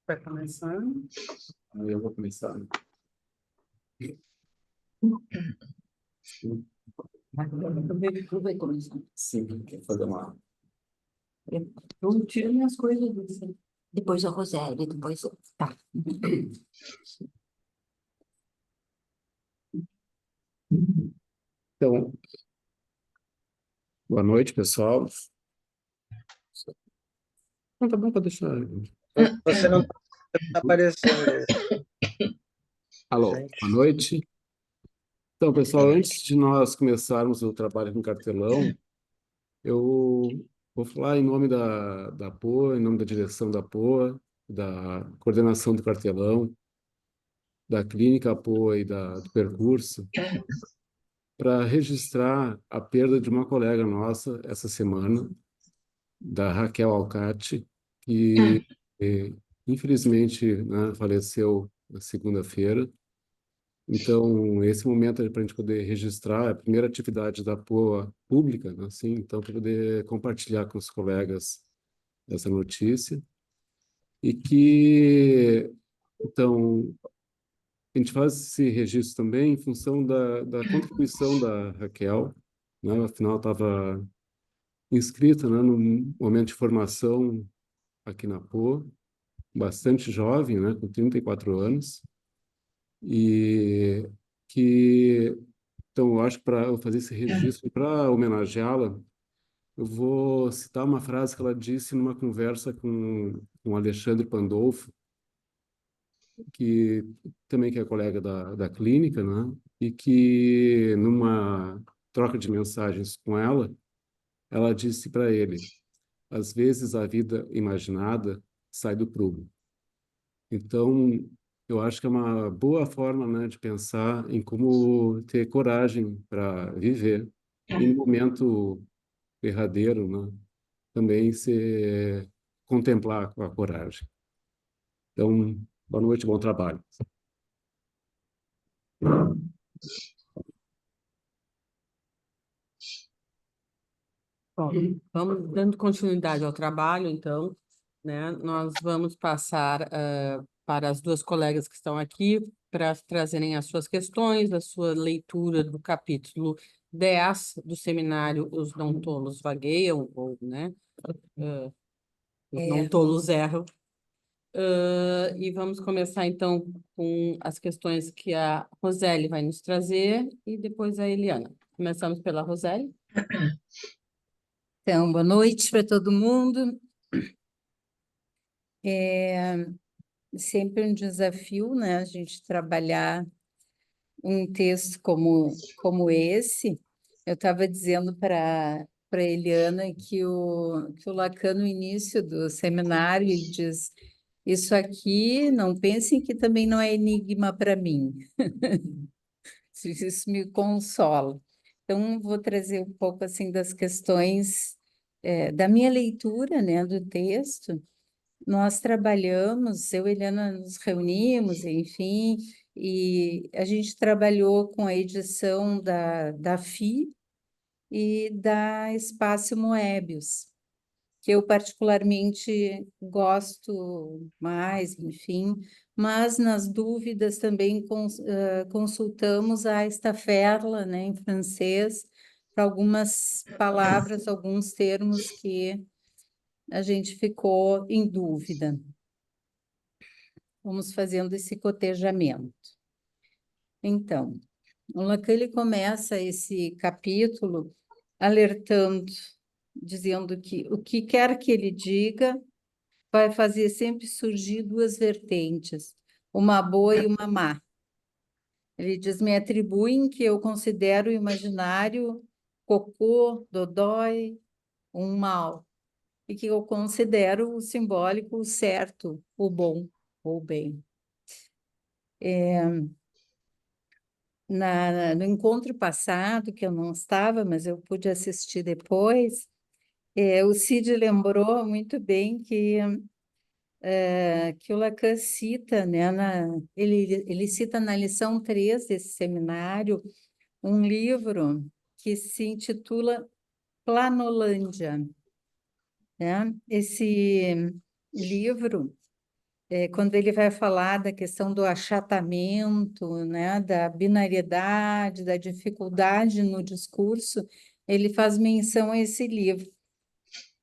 Vai começar? Eu vou começar. Tu vai começar. Sim, quer fazer uma. Eu tiro minhas coisas disso. Depois a Roseli, depois... Tá. Então, boa noite, pessoal. Não, tá bom para deixar. Você não está aparecendo. Alô, Gente. boa noite. Então, pessoal, antes de nós começarmos o trabalho com cartelão, eu vou falar em nome da POA, em nome da direção da POA, da coordenação do cartelão, da clínica POA e do percurso, para registrar a perda de uma colega nossa essa semana, da Raquel Alcati, que infelizmente, né, faleceu na segunda-feira. Então, esse momento é para a gente poder registrar a primeira atividade da POA pública, né, assim, então, para poder compartilhar com os colegas essa notícia. E que, então, a gente faz esse registro também em função da contribuição da Raquel, né, afinal, estava inscrita, né, no momento de formação aqui na POA, bastante jovem, né, com 34 anos, e que, então, eu acho que para eu fazer esse registro, para homenageá-la, eu vou citar uma frase que ela disse numa conversa com Alexandre Pandolfo, que também que é colega da clínica, né, e que numa troca de mensagens com ela disse para ele: às vezes a vida imaginada sai do prumo. Então, eu acho que é uma boa forma, né, de pensar em como ter coragem para viver. E no momento derradeiro, né, também se contemplar com a coragem. Então, boa noite, bom trabalho. Bom, vamos dando continuidade ao trabalho, então, né? Nós vamos passar para as duas colegas que estão aqui para trazerem as suas questões, a sua leitura do capítulo 10 do seminário Os Não Tolos Vagueiam, ou, né? Os Não Tolos Erram. E vamos começar, então, com as questões que a Roseli vai nos trazer e depois a Eliana. Começamos pela Roseli. Então, boa noite para todo mundo. É sempre um desafio, né, a gente trabalhar um texto como esse. Eu estava dizendo para Eliana que o Lacan, no início do seminário, ele diz: isso aqui, não pensem que também não é enigma para mim. Isso me consola. Então, vou trazer um pouco assim das questões da minha leitura, né, do texto. Nós trabalhamos, eu e Helena nos reunimos, enfim, e a gente trabalhou com a edição da FI e da Espaço Moebius, que eu particularmente gosto mais, enfim, mas nas dúvidas também consultamos a Staffela, né, em francês, para algumas palavras, alguns termos que a gente ficou em dúvida. Vamos fazendo esse cotejamento. Então, o Lacan ele começa esse capítulo alertando, dizendo que o que quer que ele diga vai fazer sempre surgir duas vertentes, uma boa e uma má. Ele diz: me atribuem que eu considero o imaginário cocô, dodói, um mal, e que eu considero o simbólico o certo, o bom ou bem. No encontro passado, que eu não estava, mas eu pude assistir depois, o Cid lembrou muito bem que o Lacan cita, né, ele cita na lição 3 desse seminário um livro que se intitula Planolândia, né? Esse livro quando ele vai falar da questão do achatamento, né, da binariedade, da dificuldade no discurso, ele faz menção a esse livro.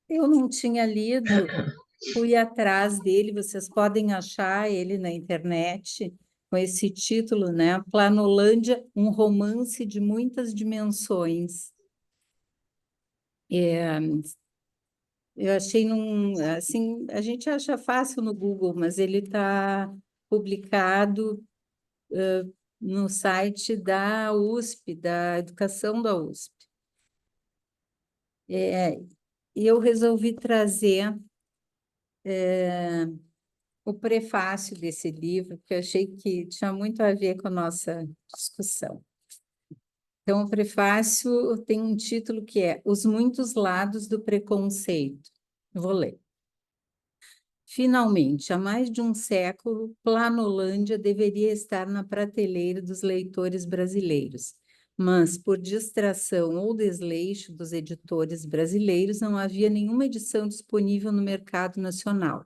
Eu não tinha lido, fui atrás dele, vocês podem achar ele na internet, com esse título, né? Planolândia, um romance de muitas dimensões. Eu achei assim, a gente acha fácil no Google, mas ele está publicado no site da USP, da Educação da USP. E eu resolvi trazer o prefácio desse livro, que eu achei que tinha muito a ver com a nossa discussão. Então, o prefácio tem um título que é Os Muitos Lados do Preconceito. Vou ler. Finalmente, há mais de um século, Planolândia deveria estar na prateleira dos leitores brasileiros, mas, por distração ou desleixo dos editores brasileiros, não havia nenhuma edição disponível no mercado nacional.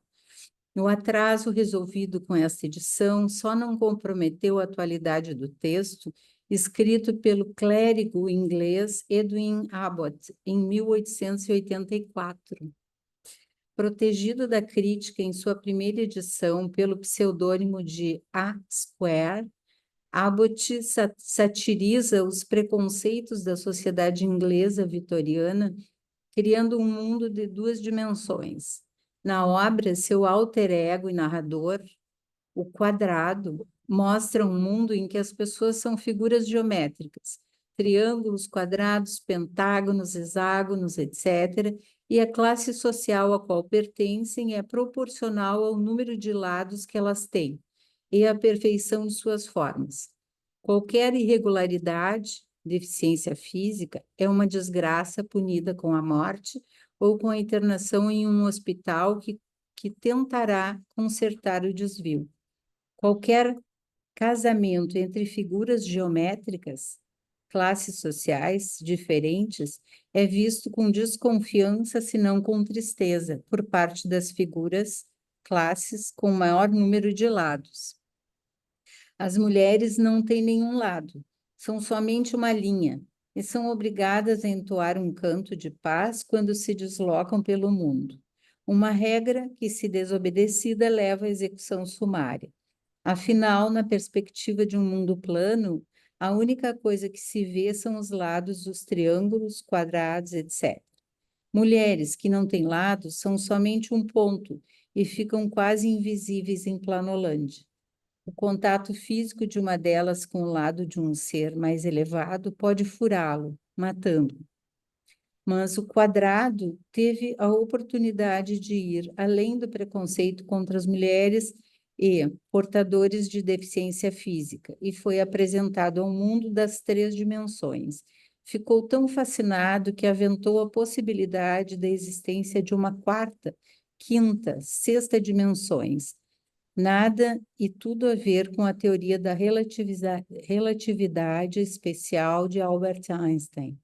O atraso resolvido com esta edição só não comprometeu a atualidade do texto, escrito pelo clérigo inglês Edwin Abbott, em 1884. Protegido da crítica em sua primeira edição pelo pseudônimo de A. Square, Abbott satiriza os preconceitos da sociedade inglesa vitoriana, criando um mundo de duas dimensões. Na obra, seu alter ego e narrador, o quadrado, mostra um mundo em que as pessoas são figuras geométricas, triângulos, quadrados, pentágonos, hexágonos, etc., e a classe social a qual pertencem é proporcional ao número de lados que elas têm e à perfeição de suas formas. Qualquer irregularidade, deficiência física, é uma desgraça punida com a morte ou com a internação em um hospital que tentará consertar o desvio. Qualquer casamento entre figuras geométricas, classes sociais diferentes, é visto com desconfiança, se não com tristeza, por parte das figuras, classes com maior número de lados. As mulheres não têm nenhum lado, são somente uma linha, e são obrigadas a entoar um canto de paz quando se deslocam pelo mundo. Uma regra que, se desobedecida, leva à execução sumária. Afinal, na perspectiva de um mundo plano, a única coisa que se vê são os lados dos triângulos, quadrados, etc. Mulheres que não têm lados são somente um ponto e ficam quase invisíveis em Planolândia. O contato físico de uma delas com o lado de um ser mais elevado pode furá-lo, matando-o. Mas o quadrado teve a oportunidade de ir além do preconceito contra as mulheres e portadores de deficiência física e foi apresentado ao mundo das três dimensões. Ficou tão fascinado que aventou a possibilidade da existência de uma quarta, quinta, sexta dimensões. Nada e tudo a ver com a teoria da relatividade especial de Albert Einstein.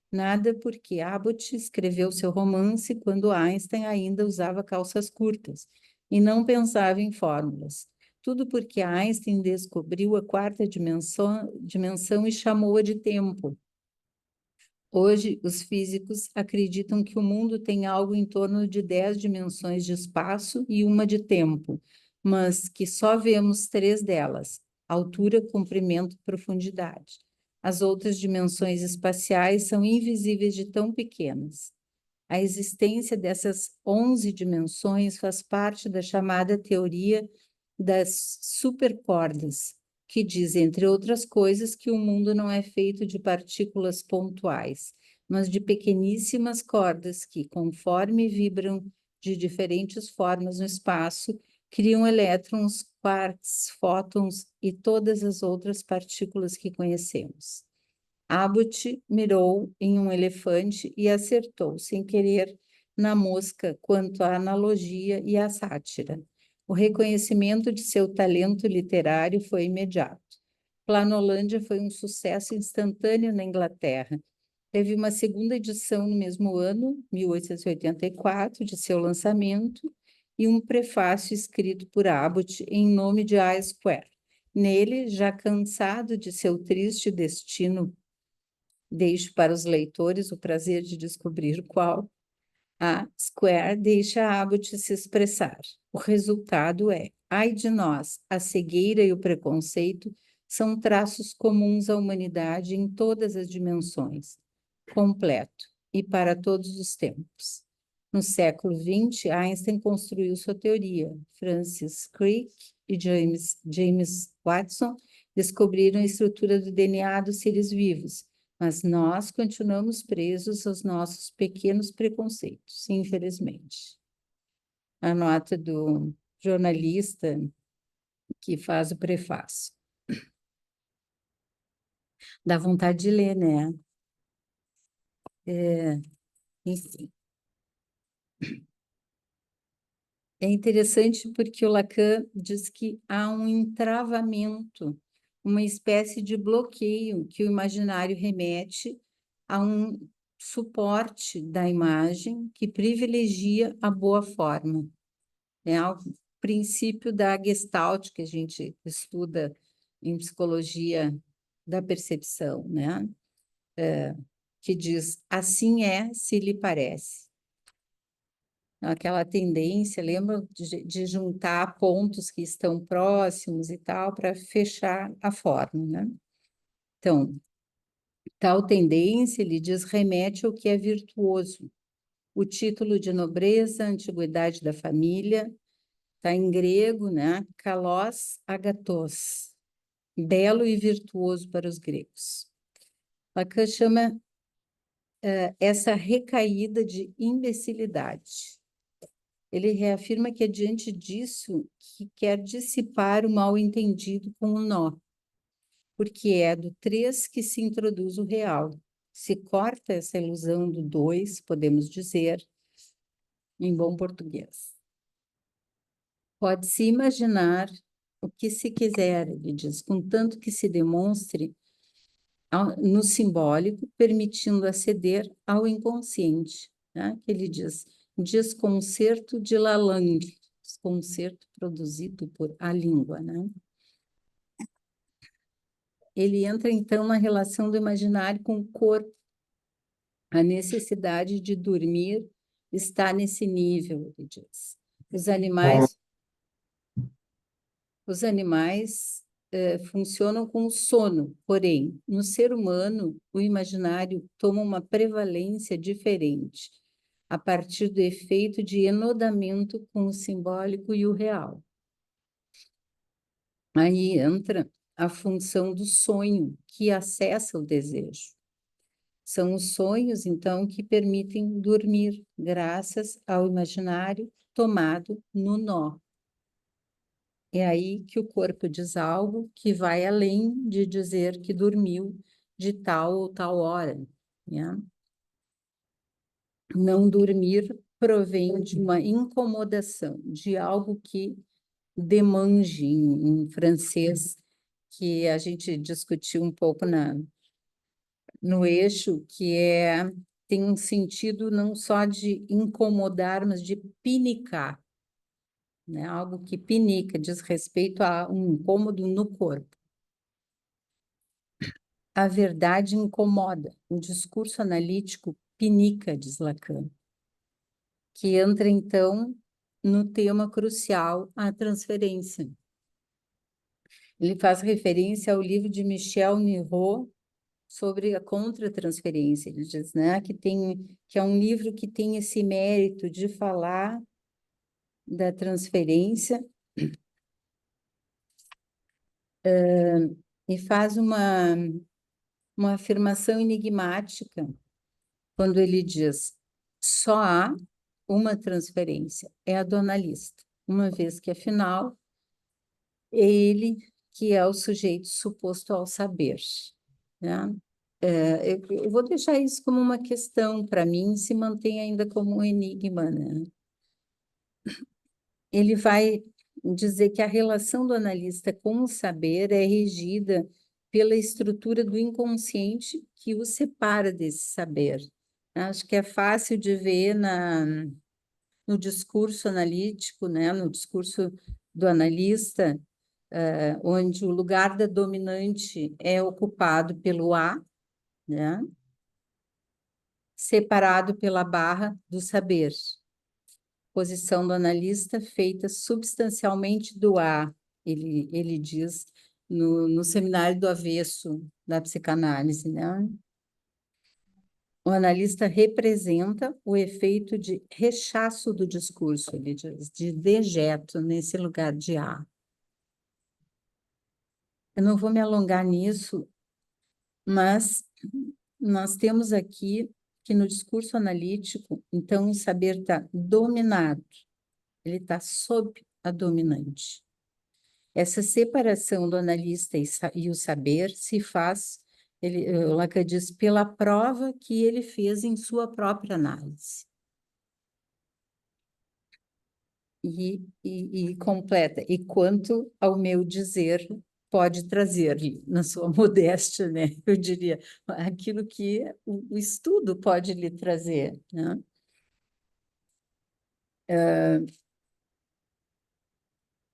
Nada porque Abbott escreveu seu romance quando Einstein ainda usava calças curtas e não pensava em fórmulas. Tudo porque Einstein descobriu a quarta dimensão e chamou-a de tempo. Hoje, os físicos acreditam que o mundo tem algo em torno de 10 dimensões de espaço e uma de tempo, mas que só vemos 3 delas: altura, comprimento e profundidade. As outras dimensões espaciais são invisíveis de tão pequenas. A existência dessas 11 dimensões faz parte da chamada teoria das supercordas, que diz, entre outras coisas, que o mundo não é feito de partículas pontuais, mas de pequeníssimas cordas que, conforme vibram de diferentes formas no espaço, criam elétrons, quarks, fótons e todas as outras partículas que conhecemos. Abbott mirou em um elefante e acertou, sem querer, na mosca quanto à analogia e à sátira. O reconhecimento de seu talento literário foi imediato. Planolândia foi um sucesso instantâneo na Inglaterra. Teve uma segunda edição no mesmo ano, 1884, de seu lançamento, e um prefácio escrito por Abbott em nome de A Square. Nele, já cansado de seu triste destino, deixo para os leitores o prazer de descobrir qual. A Square deixa Abbott se expressar. O resultado é: ai de nós, a cegueira e o preconceito são traços comuns à humanidade em todas as dimensões, completo e para todos os tempos. No século XX, Einstein construiu sua teoria. Francis Crick e James Watson descobriram a estrutura do DNA dos seres vivos, mas nós continuamos presos aos nossos pequenos preconceitos, infelizmente. A nota do jornalista que faz o prefácio. Dá vontade de ler, né? Enfim. É interessante porque o Lacan diz que há um entravamento, uma espécie de bloqueio que o imaginário remete a um suporte da imagem que privilegia a boa forma. É o princípio da Gestalt que a gente estuda em psicologia da percepção, né? Que diz, assim é se lhe parece. Aquela tendência, lembra de juntar pontos que estão próximos e tal, para fechar a forma, né? Então, tal tendência, ele diz, remete ao que é virtuoso. O título de nobreza, a antiguidade da família, está em grego, né? Kalos agathos, belo e virtuoso para os gregos. Lacan chama essa recaída de imbecilidade. Ele reafirma que é diante disso que quer dissipar o mal-entendido com o nó, porque é do 3 que se introduz o real. Se corta essa ilusão do 2, podemos dizer, em bom português. Pode-se imaginar o que se quiser, ele diz, contanto que se demonstre no simbólico, permitindo aceder ao inconsciente, né? Que ele diz, desconcerto de Lalande, desconcerto produzido por a língua, né? Ele entra, então, na relação do imaginário com o corpo. A necessidade de dormir está nesse nível, ele diz. Os animais funcionam com o sono, porém, no ser humano, o imaginário toma uma prevalência diferente, a partir do efeito de enodamento com o simbólico e o real. Aí entra a função do sonho, que acessa o desejo. São os sonhos, então, que permitem dormir, graças ao imaginário tomado no nó. É aí que o corpo diz algo que vai além de dizer que dormiu de tal ou tal hora, né? Não dormir provém de uma incomodação, de algo que demange, em francês, que a gente discutiu um pouco no eixo, tem um sentido não só de incomodar, mas de pinicar, né? Algo que pinica, diz respeito a um incômodo no corpo. A verdade incomoda, o discurso analítico pinica, diz Lacan, que entra, então, no tema crucial, a transferência. Ele faz referência ao livro de Michel Niraud sobre a contratransferência. Ele diz, né, que é um livro que tem esse mérito de falar da transferência e faz uma afirmação enigmática quando ele diz: só há uma transferência, é a do analista, uma vez que, afinal, é ele que é o sujeito suposto ao saber, né? Eu vou deixar isso como uma questão para mim, se mantém ainda como um enigma, né? Ele vai dizer que a relação do analista com o saber é regida pela estrutura do inconsciente que o separa desse saber. Acho que é fácil de ver no discurso analítico, né, no discurso do analista, onde o lugar da dominante é ocupado pelo A, né, separado pela barra do saber. Posição do analista feita substancialmente do A, ele diz no seminário do avesso da psicanálise, né? O analista representa o efeito de rechaço do discurso, ele diz, de dejeto nesse lugar de A. Eu não vou me alongar nisso, mas nós temos aqui que no discurso analítico, então, o saber está dominado, ele está sob a dominante. Essa separação do analista e o saber se faz, o Lacan diz, pela prova que ele fez em sua própria análise. E completa, e quanto ao meu dizer pode trazer-lhe, na sua modéstia, né? Eu diria, aquilo que o estudo pode lhe trazer, né?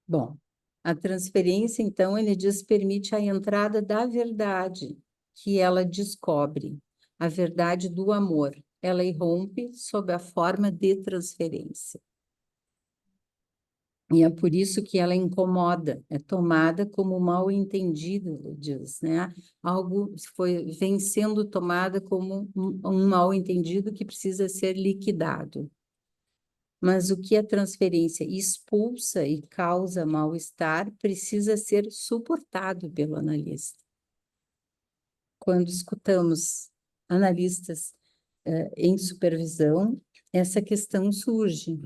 Bom, a transferência, então, ele diz, permite a entrada da verdade que ela descobre, a verdade do amor. Ela irrompe sob a forma de transferência. E é por isso que ela incomoda, é tomada como mal entendido, ele diz, né? Algo vem sendo tomada como um mal entendido que precisa ser liquidado. Mas o que a transferência expulsa e causa mal-estar precisa ser suportado pelo analista. Quando escutamos analistas em supervisão, essa questão surge.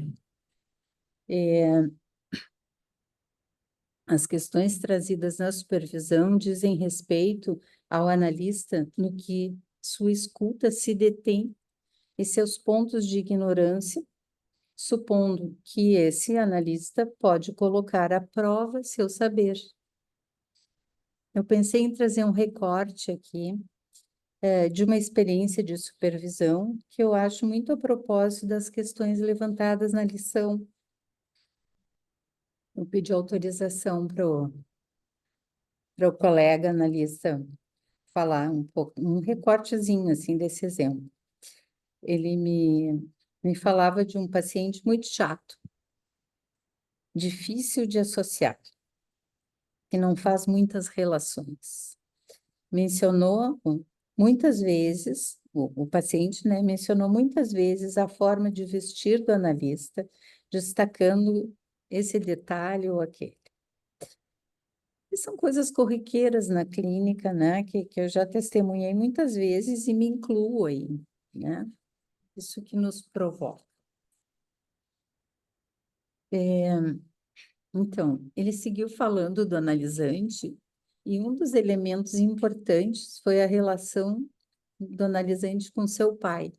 As questões trazidas na supervisão dizem respeito ao analista no que sua escuta se detém e seus pontos de ignorância, supondo que esse analista pode colocar à prova seu saber. Eu pensei em trazer um recorte aqui de uma experiência de supervisão que eu acho muito a propósito das questões levantadas na lição. Eu pedi autorização para o colega analista falar um pouco, um recortezinho assim desse exemplo. Ele me falava de um paciente muito chato, difícil de associar, que não faz muitas relações. Mencionou muitas vezes, o paciente, né, mencionou muitas vezes a forma de vestir do analista, destacando esse detalhe ou aquele. E são coisas corriqueiras na clínica, né, que eu já testemunhei muitas vezes e me incluo aí, né? Isso que nos provoca. Então, ele seguiu falando do analisante e um dos elementos importantes foi a relação do analisante com seu pai.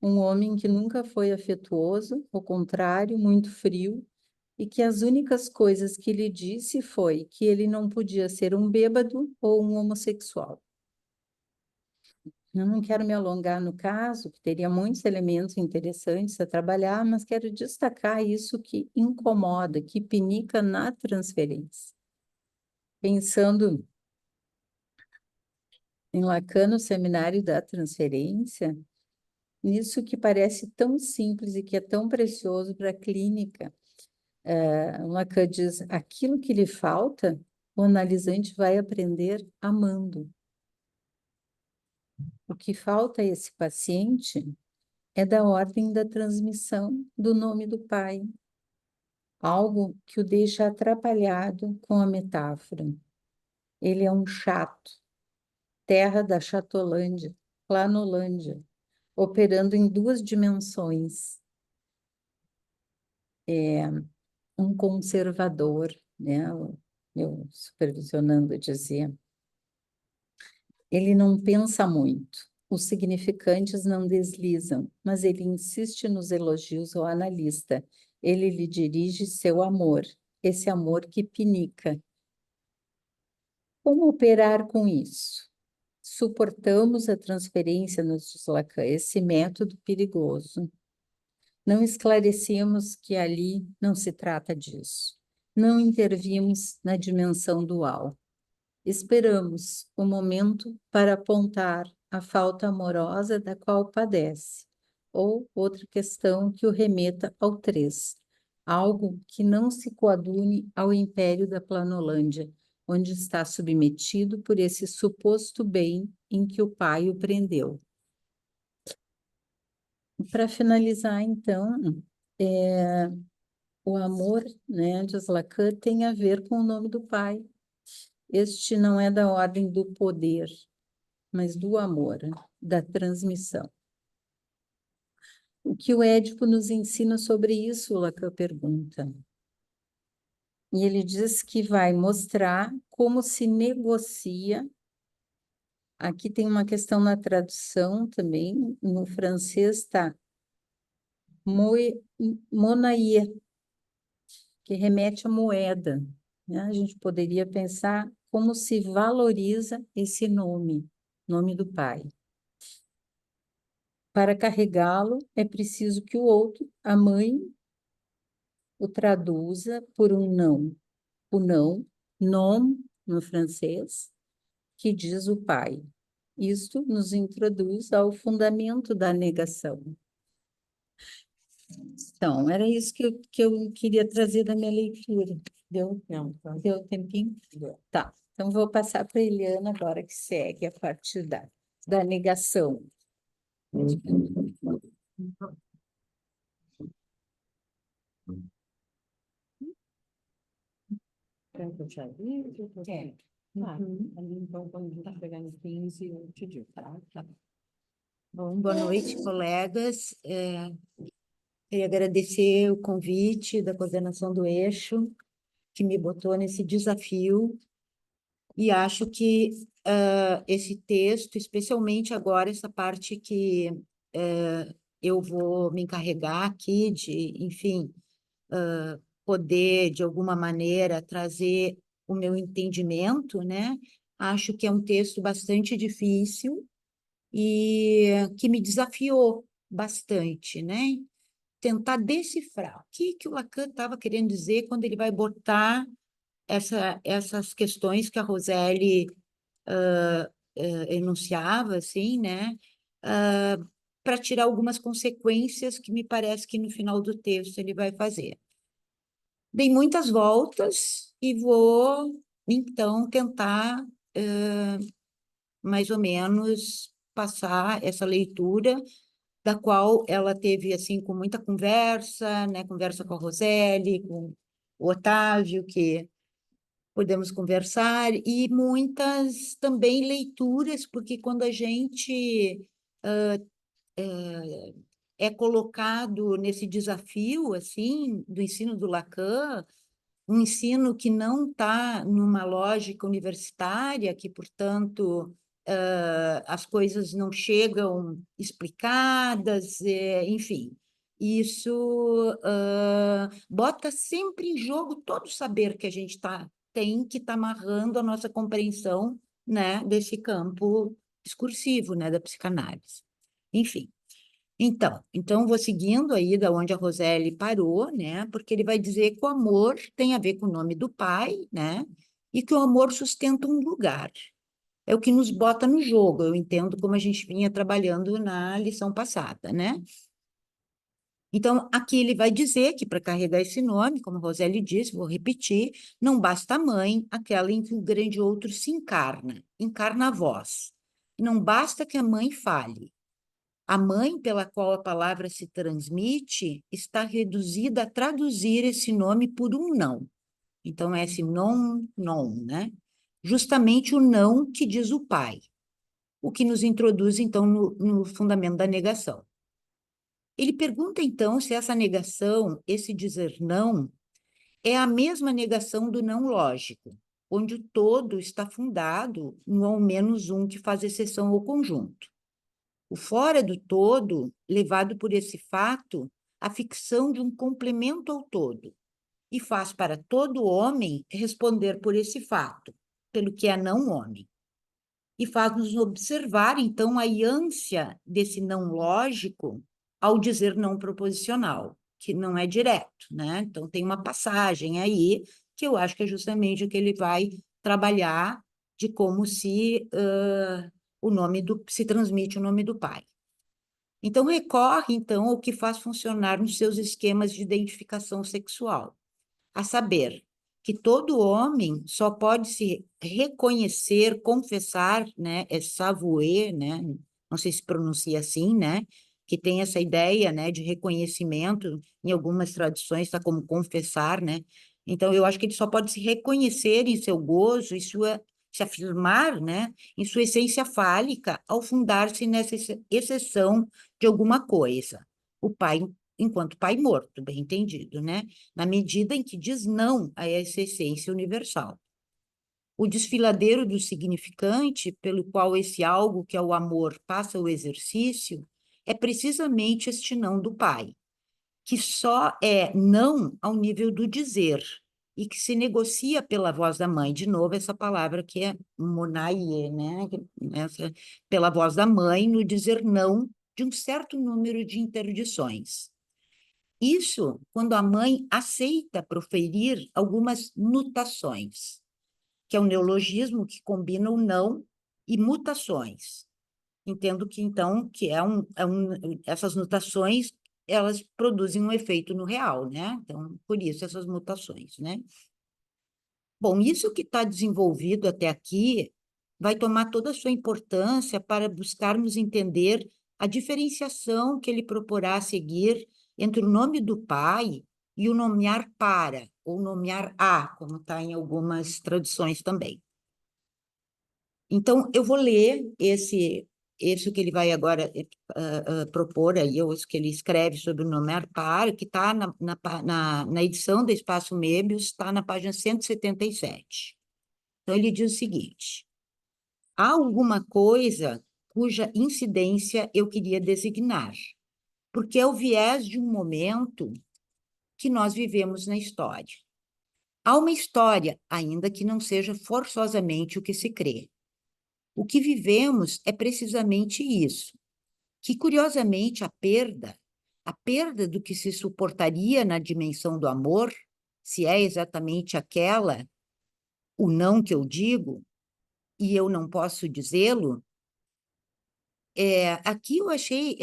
Um homem que nunca foi afetuoso, ao contrário, muito frio, e que as únicas coisas que lhe disse foi que ele não podia ser um bêbado ou um homossexual. Eu não quero me alongar no caso, que teria muitos elementos interessantes a trabalhar, mas quero destacar isso que incomoda, que pinica na transferência. Pensando em Lacan, no seminário da transferência, nisso que parece tão simples e que é tão precioso para a clínica. Lacan diz, aquilo que lhe falta, o analisante vai aprender amando. O que falta a esse paciente é da ordem da transmissão do nome do pai, algo que o deixa atrapalhado com a metáfora. Ele é um chato, terra da Chatolândia, Planolândia, operando em duas dimensões. Um conservador, né? Eu supervisionando dizia, ele não pensa muito, os significantes não deslizam, mas ele insiste nos elogios ao analista. Ele lhe dirige seu amor, esse amor que pinica. Como operar com isso? Suportamos a transferência, nos diz Lacan, esse método perigoso. Não esclarecemos que ali não se trata disso. Não intervimos na dimensão dual. Esperamos o momento para apontar a falta amorosa da qual padece, ou outra questão que o remeta ao 3, algo que não se coadune ao império da Planolândia, onde está submetido por esse suposto bem em que o pai o prendeu. Para finalizar, então, o amor, né, diz Lacan, tem a ver com o nome do pai. Este não é da ordem do poder, mas do amor, da transmissão. O que o Édipo nos ensina sobre isso, Lacan pergunta. E ele diz que vai mostrar como se negocia. Aqui tem uma questão na tradução também, no francês está monnaie, que remete à moeda, né? A gente poderia pensar como se valoriza esse nome do pai. Para carregá-lo, é preciso que o outro, a mãe, o traduza por um não. O não, nom, no francês, que diz o pai. Isto nos introduz ao fundamento da negação. Então, era isso que eu queria trazer da minha leitura. Deu? Não, tá. Deu tempinho? Tá. Então, vou passar para a Eliana agora, que segue a partir da negação. Quer que eu te avise? É. Ali, então, quando a gente chegar no 15, eu te digo, tá? Bom, boa noite, colegas. Queria agradecer o convite da coordenação do Eixo, que me botou nesse desafio, e acho que esse texto, especialmente agora, essa parte que eu vou me encarregar aqui de, enfim, poder, de alguma maneira, trazer o meu entendimento, né? Acho que é um texto bastante difícil e que me desafiou bastante, né? Tentar decifrar o que o Lacan estava querendo dizer quando ele vai botar essas questões que a Roseli enunciava, assim, né? Para tirar algumas consequências que me parece que no final do texto ele vai fazer. Dei muitas voltas e vou, então, tentar mais ou menos passar essa leitura, da qual ela teve, assim, com muita conversa, né? Conversa com a Roseli, com o Otávio, que podemos conversar, e muitas também leituras, porque quando a gente é colocado nesse desafio, assim, do ensino do Lacan, um ensino que não está numa lógica universitária, que, portanto, as coisas não chegam explicadas, enfim. Isso bota sempre em jogo todo o saber que a gente tem, que está amarrando a nossa compreensão, né, desse campo discursivo, né, da psicanálise. Enfim. Então vou seguindo aí da onde a Roseli parou, né? Porque ele vai dizer que o amor tem a ver com o nome do pai, né? E que o amor sustenta um lugar. É o que nos bota no jogo, eu entendo como a gente vinha trabalhando na lição passada, né? Então, aqui ele vai dizer que para carregar esse nome, como a Roseli disse, vou repetir, não basta a mãe, aquela em que o grande outro se encarna a voz. Não basta que a mãe fale. A mãe pela qual a palavra se transmite está reduzida a traduzir esse nome por um não. Então, é esse non, né? Justamente o não que diz o pai, o que nos introduz, então, no fundamento da negação. Ele pergunta, então, se essa negação, esse dizer não, é a mesma negação do não lógico, onde o todo está fundado no ao menos um que faz exceção ao conjunto. O fora do todo, levado por esse fato, a ficção de um complemento ao todo, e faz para todo homem responder por esse fato, pelo que é não homem. E faz-nos observar, então, a ânsia desse não lógico ao dizer não proposicional, que não é direto, né? Então, tem uma passagem aí que eu acho que é justamente o que ele vai trabalhar de como se se transmite o nome do pai. Então, recorre, então, ao que faz funcionar nos seus esquemas de identificação sexual, a saber, que todo homem só pode se reconhecer, confessar, né, é savoir, né, não sei se pronuncia assim, né, que tem essa ideia, né, de reconhecimento, em algumas traduções está como confessar, né, então eu acho que ele só pode se reconhecer em seu gozo, se afirmar, né, em sua essência fálica, ao fundar-se nessa exceção de alguma coisa. O pai, enquanto pai morto, bem entendido, né, na medida em que diz não a essa essência universal. O desfiladeiro do significante, pelo qual esse algo que é o amor passa o exercício, é precisamente este não do pai, que só é não ao nível do dizer, e que se negocia pela voz da mãe. De novo, essa palavra que é monaie, né? Pela voz da mãe, no dizer não de um certo número de interdições. Isso quando a mãe aceita proferir algumas mutações, que é um neologismo que combina o não e mutações. Entendo que, então, que essas mutações, elas produzem um efeito no real, né? Então, por isso essas mutações, né? Bom, isso que está desenvolvido até aqui vai tomar toda a sua importância para buscarmos entender a diferenciação que ele proporá a seguir entre o nome do pai e o nomear para, ou nomear a, como está em algumas traduções também. Então, eu vou ler esse que ele vai agora propor aí, ou isso que ele escreve sobre o nomear para, que está na edição do Espaço Möbius, está na página 177. Então, ele diz o seguinte: há alguma coisa cuja incidência eu queria designar, porque é o viés de um momento que nós vivemos na história. Há uma história, ainda que não seja forçosamente o que se crê. O que vivemos é precisamente isso, que, curiosamente, a perda do que se suportaria na dimensão do amor, se é exatamente aquela, o não que eu digo, e eu não posso dizê-lo, aqui eu achei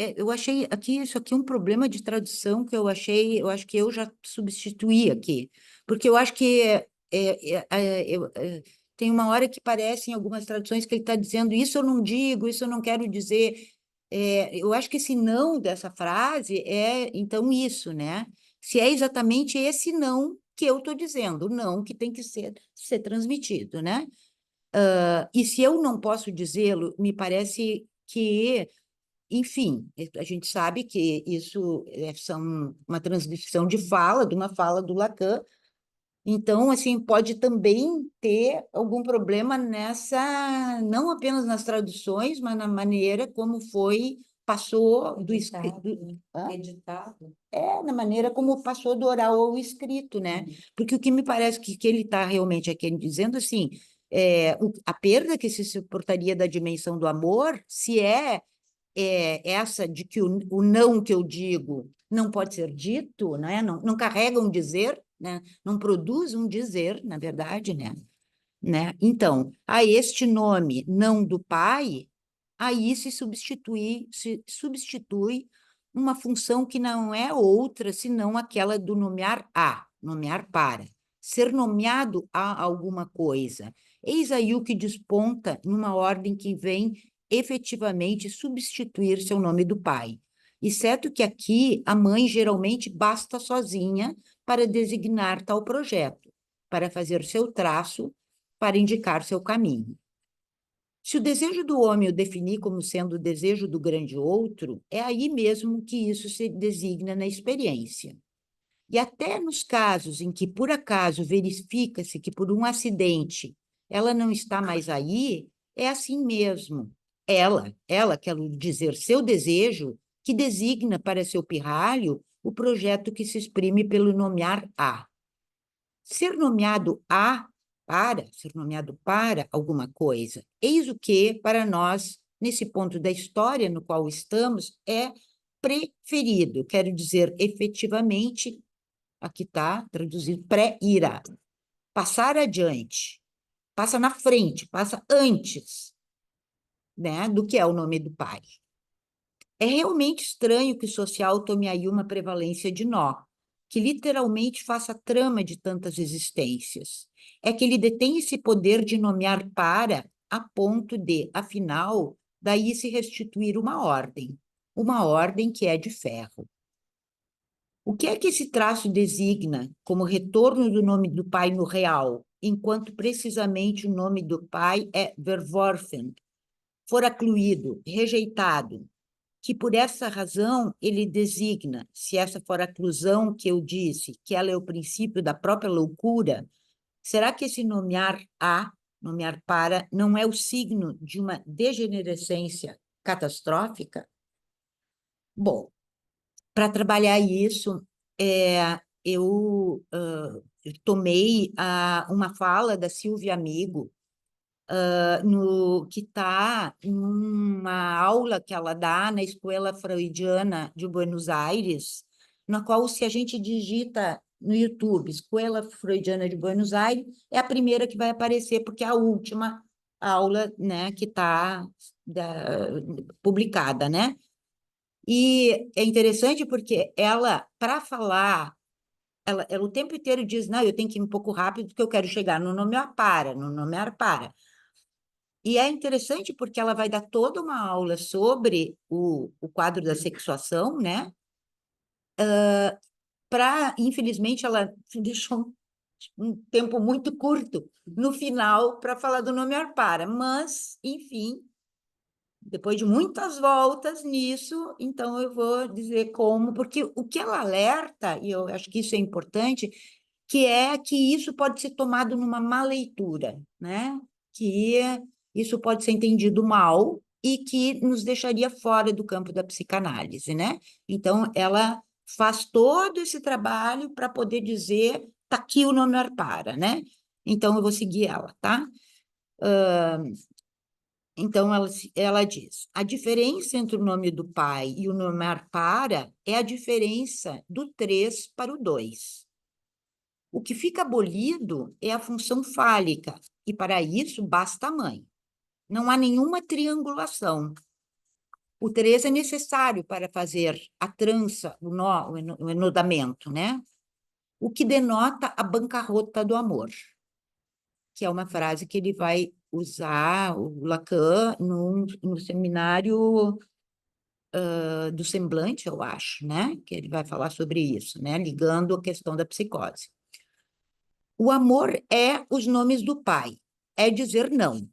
aqui isso aqui um problema de tradução que eu acho que eu já substituí aqui, porque eu acho que tem uma hora que parece em algumas traduções que ele está dizendo isso eu não digo, isso eu não quero dizer. Eu acho que esse não dessa frase é então isso, né? Se é exatamente esse não que eu estou dizendo, o não que tem que ser transmitido, né? E se eu não posso dizê-lo, me parece que, enfim, a gente sabe que isso são uma transcrição de uma fala do Lacan, então, assim, pode também ter algum problema não apenas nas traduções, mas na maneira como passou do escrito. Editado. Na maneira como passou do oral ao escrito, né? Porque o que me parece que ele está realmente aqui dizendo, assim, a perda que se suportaria da dimensão do amor, se essa de que o não que eu digo não pode ser dito, né? Não carrega um dizer, né? Não produz um dizer, na verdade, né? Então, a este nome não do pai, aí se substitui uma função que não é outra senão aquela do nomear nomear para, ser nomeado a alguma coisa. Eis aí o que desponta numa ordem que vem efetivamente substituir seu nome do pai. Exceto que aqui a mãe geralmente basta sozinha para designar tal projeto, para fazer seu traço, para indicar seu caminho. Se o desejo do homem o definir como sendo o desejo do grande outro, é aí mesmo que isso se designa na experiência. E até nos casos em que, por acaso, verifica-se que, por um acidente, ela não está mais aí, é assim mesmo. Ela quer dizer seu desejo, que designa para seu pirralho o projeto que se exprime pelo nomear a. Ser nomeado ser nomeado para alguma coisa. Eis o que, para nós, nesse ponto da história no qual estamos, é preferido, quero dizer, efetivamente, aqui está traduzido, pré-ira, passar adiante, passa na frente, passa antes, né, do que é o nome do pai. É realmente estranho que o social tome aí uma prevalência de nó, que literalmente faça trama de tantas existências. É que ele detém esse poder de nomear para, a ponto de, afinal, daí se restituir uma ordem que é de ferro. O que é que esse traço designa como retorno do nome do pai no real, enquanto precisamente o nome do pai é verworfen, foracluído, rejeitado, que por essa razão ele designa, se essa for a clusão que eu disse, que ela é o princípio da própria loucura, será que esse nomear para, não é o signo de uma degenerescência catastrófica? Bom, para trabalhar isso, eu tomei uma fala da Silvia Amigo, que está numa aula que ela dá na Escola Freudiana de Buenos Aires, na qual, se a gente digita no YouTube, Escola Freudiana de Buenos Aires, é a primeira que vai aparecer, porque é a última aula, né, que está publicada, né? E é interessante porque ela, para falar, ela o tempo inteiro diz, não, eu tenho que ir um pouco rápido porque eu quero chegar no nomear para, no nomear para. E é interessante porque ela vai dar toda uma aula sobre o quadro da sexuação, né? Infelizmente, ela deixou um tempo muito curto no final para falar do nomear para, mas, enfim, depois de muitas voltas nisso, então eu vou dizer como, porque o que ela alerta, e eu acho que isso é importante, que é que isso pode ser tomado numa má leitura, né? Que isso pode ser entendido mal e que nos deixaria fora do campo da psicanálise, né? Então, ela faz todo esse trabalho para poder dizer, tá aqui o nome para, né? Então, eu vou seguir ela, tá? Então, ela diz, a diferença entre o nome do pai e o nomear para é a diferença do 3 para o 2. O que fica abolido é a função fálica, e para isso basta a mãe. Não há nenhuma triangulação. O 3 é necessário para fazer a trança, o nó, o enodamento, né? O que denota a bancarrota do amor, que é uma frase que ele vai usar, o Lacan, no seminário do semblante, eu acho, né? Que ele vai falar sobre isso, né? Ligando a questão da psicose. O amor é os nomes do pai, é dizer não.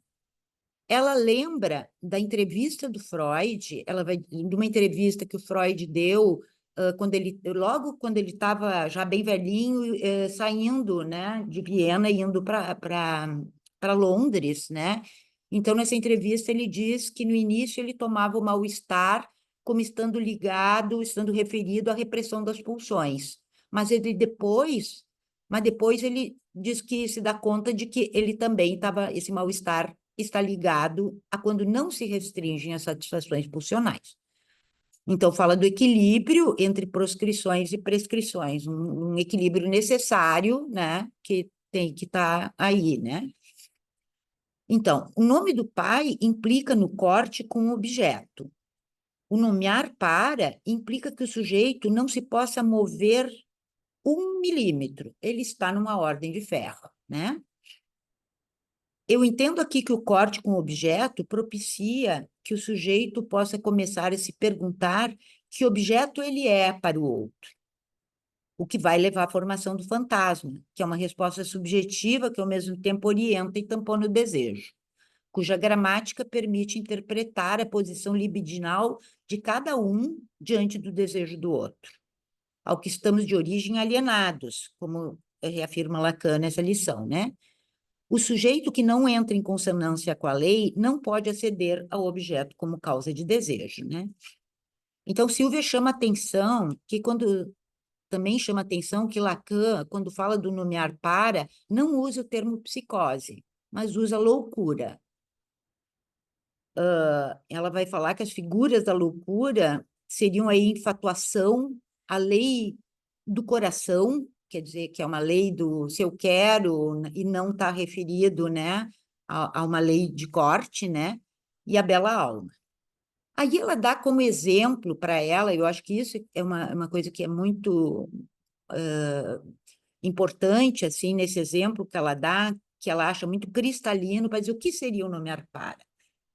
Ela lembra da entrevista do Freud, de uma entrevista que o Freud deu logo quando ele estava já bem velhinho, saindo, né, de Viena e indo para Londres, né? Então, nessa entrevista, ele diz que no início ele tomava o mal-estar como estando ligado, estando referido à repressão das pulsões. Mas depois ele diz que se dá conta de que ele também esse mal-estar está ligado a quando não se restringem as satisfações pulsionais. Então, fala do equilíbrio entre proscrições e prescrições, um equilíbrio necessário, né, que tem que estar aí, né? Então, o nome do pai implica no corte com o objeto. O nomear para implica que o sujeito não se possa mover 1 milímetro, ele está numa ordem de ferro, né? Eu entendo aqui que o corte com o objeto propicia que o sujeito possa começar a se perguntar que objeto ele é para o outro, o que vai levar à formação do fantasma, que é uma resposta subjetiva que ao mesmo tempo orienta e tampona o desejo, cuja gramática permite interpretar a posição libidinal de cada um diante do desejo do outro, ao que estamos de origem alienados, como reafirma Lacan nessa lição, né? O sujeito que não entra em consonância com a lei não pode aceder ao objeto como causa de desejo, né? Então, Silvia chama atenção também chama atenção que Lacan, quando fala do nomear para, não usa o termo psicose, mas usa loucura. Ela vai falar que as figuras da loucura seriam aí infatuação, a lei do coração, quer dizer, que é uma lei do se eu quero, e não está referido, né, a uma lei de corte, né, e a bela alma. Aí ela dá como exemplo para ela, eu acho que isso é uma coisa que é muito importante, assim, nesse exemplo que ela dá, que ela acha muito cristalino, para dizer o que seria o nomear para.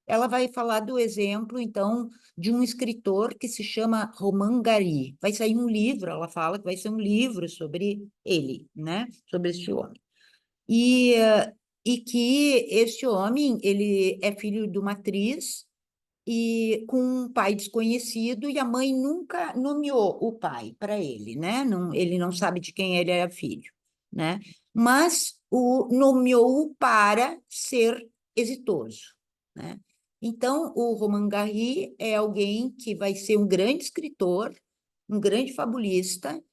Ela vai falar do exemplo, então, de um escritor que se chama Romain Gary. Vai sair um livro, ela fala que vai ser um livro sobre ele, né? Sobre este homem. E que este homem, ele é filho de uma atriz e com um pai desconhecido, e a mãe nunca nomeou o pai para ele, né? Não, ele não sabe de quem ele era filho, né? Mas nomeou-o para ser exitoso, né? Então, o Romain Gary é alguém que vai ser um grande escritor, um grande fabulista,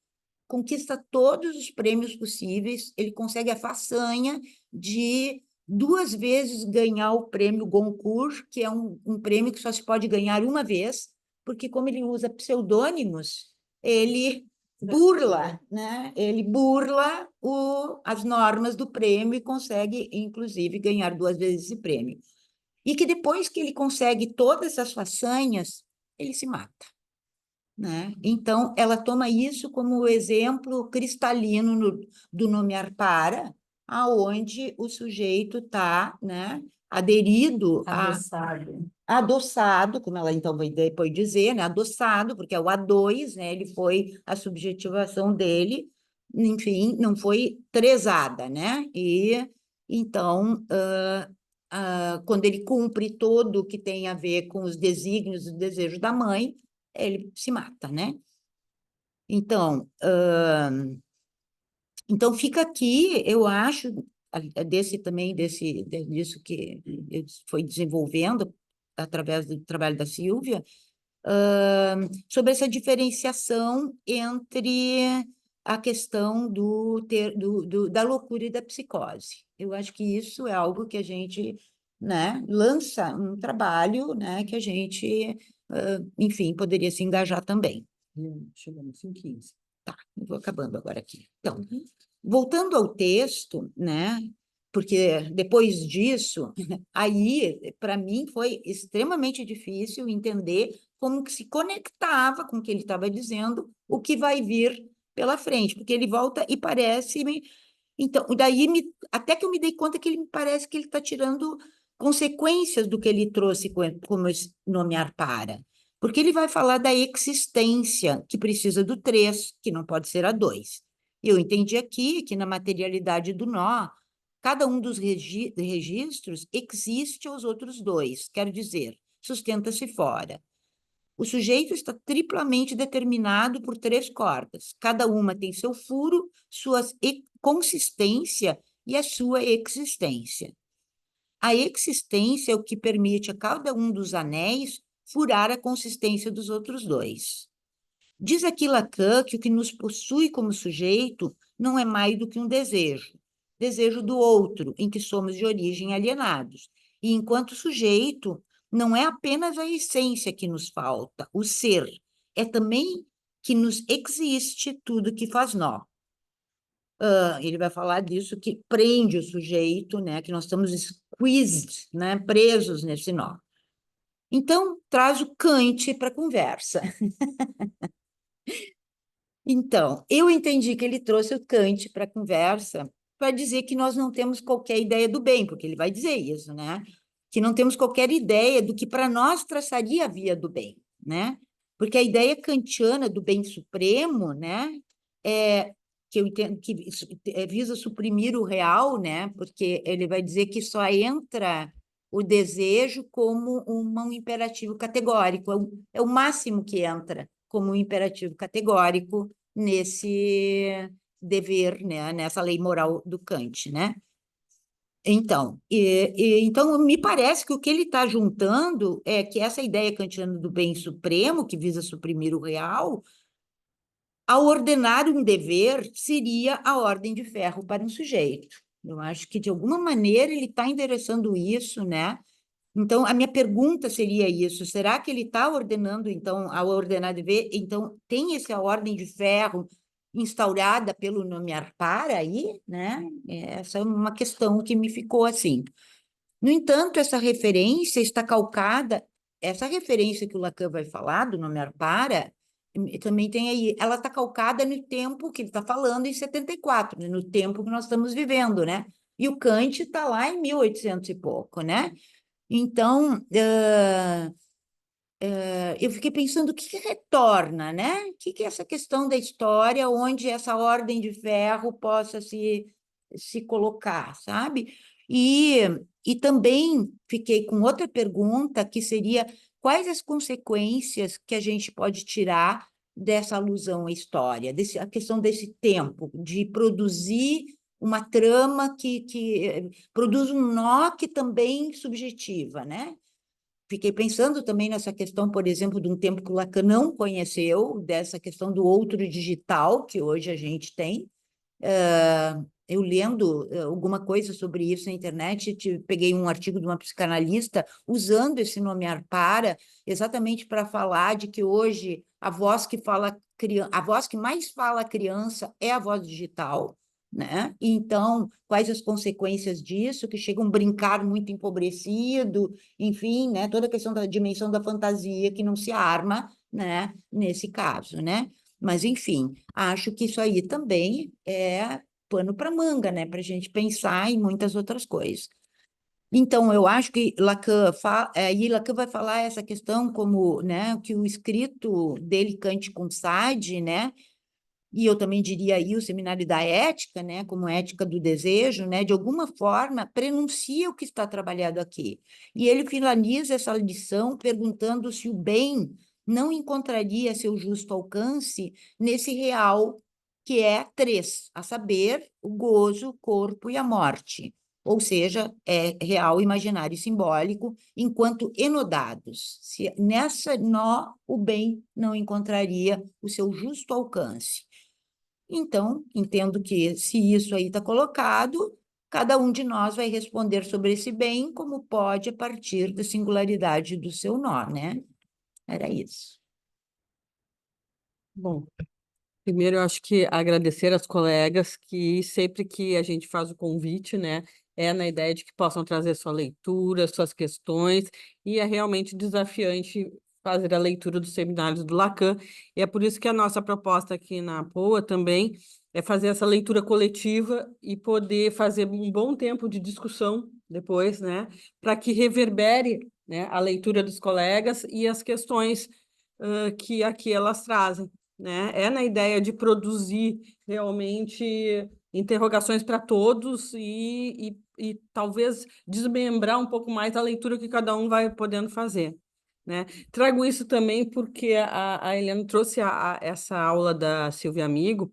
conquista todos os prêmios possíveis, ele consegue a façanha de 2 vezes ganhar o prêmio Goncourt, que é um prêmio que só se pode ganhar uma vez, porque como ele usa pseudônimos, ele burla, né? Ele burla as normas do prêmio e consegue, inclusive, ganhar 2 vezes esse prêmio. E que depois que ele consegue todas essas façanhas, ele se mata, né? Então, ela toma isso como exemplo cristalino do nomear para, aonde o sujeito está, né, aderido, adoçado, como ela então vai depois dizer, né, adoçado, porque é o A2, né, ele foi a subjetivação dele, enfim, não foi tresada, né? E então, quando ele cumpre todo o que tem a ver com os desígnios e desejos da mãe, ele se mata, né? Então, então fica aqui, eu acho, disso que foi desenvolvendo através do trabalho da Sílvia, sobre essa diferenciação entre a questão da loucura e da psicose. Eu acho que isso é algo que a gente, né, lança um trabalho, né, que a gente, enfim, poderia se engajar também. Chegamos em 15. Tá, eu vou acabando agora aqui. Então, voltando ao texto, né, porque depois disso, aí, para mim, foi extremamente difícil entender como que se conectava com o que ele estava dizendo, o que vai vir pela frente, porque ele volta e parece-me... Então, daí, até que eu me dei conta que ele me parece que ele está tirando consequências do que ele trouxe como nomear para, porque ele vai falar da existência, que precisa do 3, que não pode ser a 2. Eu entendi aqui que na materialidade do nó, cada um dos registros existe aos outros 2, quer dizer, sustenta-se fora. O sujeito está triplamente determinado por 3 cordas. Cada uma tem seu furo, sua consistência e a sua existência. A existência é o que permite a cada um dos anéis furar a consistência dos outros 2. Diz aqui Lacan que o que nos possui como sujeito não é mais do que um desejo do outro, em que somos de origem alienados. E enquanto sujeito, não é apenas a essência que nos falta, o ser, é também que nos existe tudo que faz nó. Ele vai falar disso, que prende o sujeito, né, que nós estamos squeezed, né, presos nesse nó. Então, traz o Kant para a conversa. Então, eu entendi que ele trouxe o Kant para a conversa para dizer que nós não temos qualquer ideia do bem, porque ele vai dizer isso, né? Que não temos qualquer ideia do que para nós traçaria a via do bem, né? Porque a ideia kantiana do bem supremo, né, que eu entendo que visa suprimir o real, né? Porque ele vai dizer que só entra o desejo como um imperativo categórico, é o máximo que entra como um imperativo categórico nesse dever, né, nessa lei moral do Kant, né? Então, então, me parece que o que ele está juntando é que essa ideia kantiana do bem supremo, que visa suprimir o real, ao ordenar um dever, seria a ordem de ferro para um sujeito. Eu acho que, de alguma maneira, ele está endereçando isso, né, Então, a minha pergunta seria isso: será que ele está ordenando, então, ao ordenar dever, então, tem essa ordem de ferro instaurada pelo nomear para aí, né? Essa é uma questão que me ficou assim. No entanto, essa referência está calcada, essa referência que o Lacan vai falar, do nomear para, também tem aí, ela está calcada no tempo que ele está falando, em 74, né? No tempo que nós estamos vivendo, né? E o Kant está lá em 1800 e pouco, né? Então, eu fiquei pensando o que retorna, né? O que é essa questão da história onde essa ordem de ferro possa se colocar, sabe? E, e também fiquei com outra pergunta, que seria quais as consequências que a gente pode tirar dessa alusão à história, a questão desse tempo, de produzir uma trama que produz um nó que também subjetiva, né? Fiquei pensando também nessa questão, por exemplo, de um tempo que o Lacan não conheceu, dessa questão do outro digital que hoje a gente tem. Eu lendo alguma coisa sobre isso na internet, peguei um artigo de uma psicanalista usando esse nomear para, exatamente para falar de que hoje a voz que fala, a voz que mais fala a criança é a voz digital, né? Então, quais as consequências disso, que chega um brincar muito empobrecido, enfim, né? Toda a questão da dimensão da fantasia que não se arma, né? Nesse caso, né? Mas, enfim, acho que isso aí também é pano para manga, né? Para a gente pensar em muitas outras coisas. Então, eu acho que Lacan vai falar essa questão como, né, que o escrito dele, Kant com Sade, né? E eu também diria aí o seminário da ética, né, como ética do desejo, né, de alguma forma prenuncia o que está trabalhado aqui. E ele finaliza essa lição perguntando se o bem não encontraria seu justo alcance nesse real que é três, a saber, o gozo, o corpo e a morte. Ou seja, é real, imaginário e simbólico, enquanto enodados. Se nessa nó o bem não encontraria o seu justo alcance. Então, entendo que se isso aí está colocado, cada um de nós vai responder sobre esse bem como pode a partir da singularidade do seu nó, né? Era isso. Bom, primeiro eu acho que agradecer às colegas que sempre que a gente faz o convite, né, é na ideia de que possam trazer sua leitura, suas questões, e é realmente desafiante fazer a leitura dos seminários do Lacan, e é por isso que a nossa proposta aqui na POA também é fazer essa leitura coletiva e poder fazer um bom tempo de discussão depois, né, para que reverbere, né, a leitura dos colegas e as questões que aqui elas trazem, né? É na ideia de produzir realmente interrogações para todos e talvez desmembrar um pouco mais a leitura que cada um vai podendo fazer, né? Trago isso também porque a Helena trouxe essa aula da Silvia Amigo,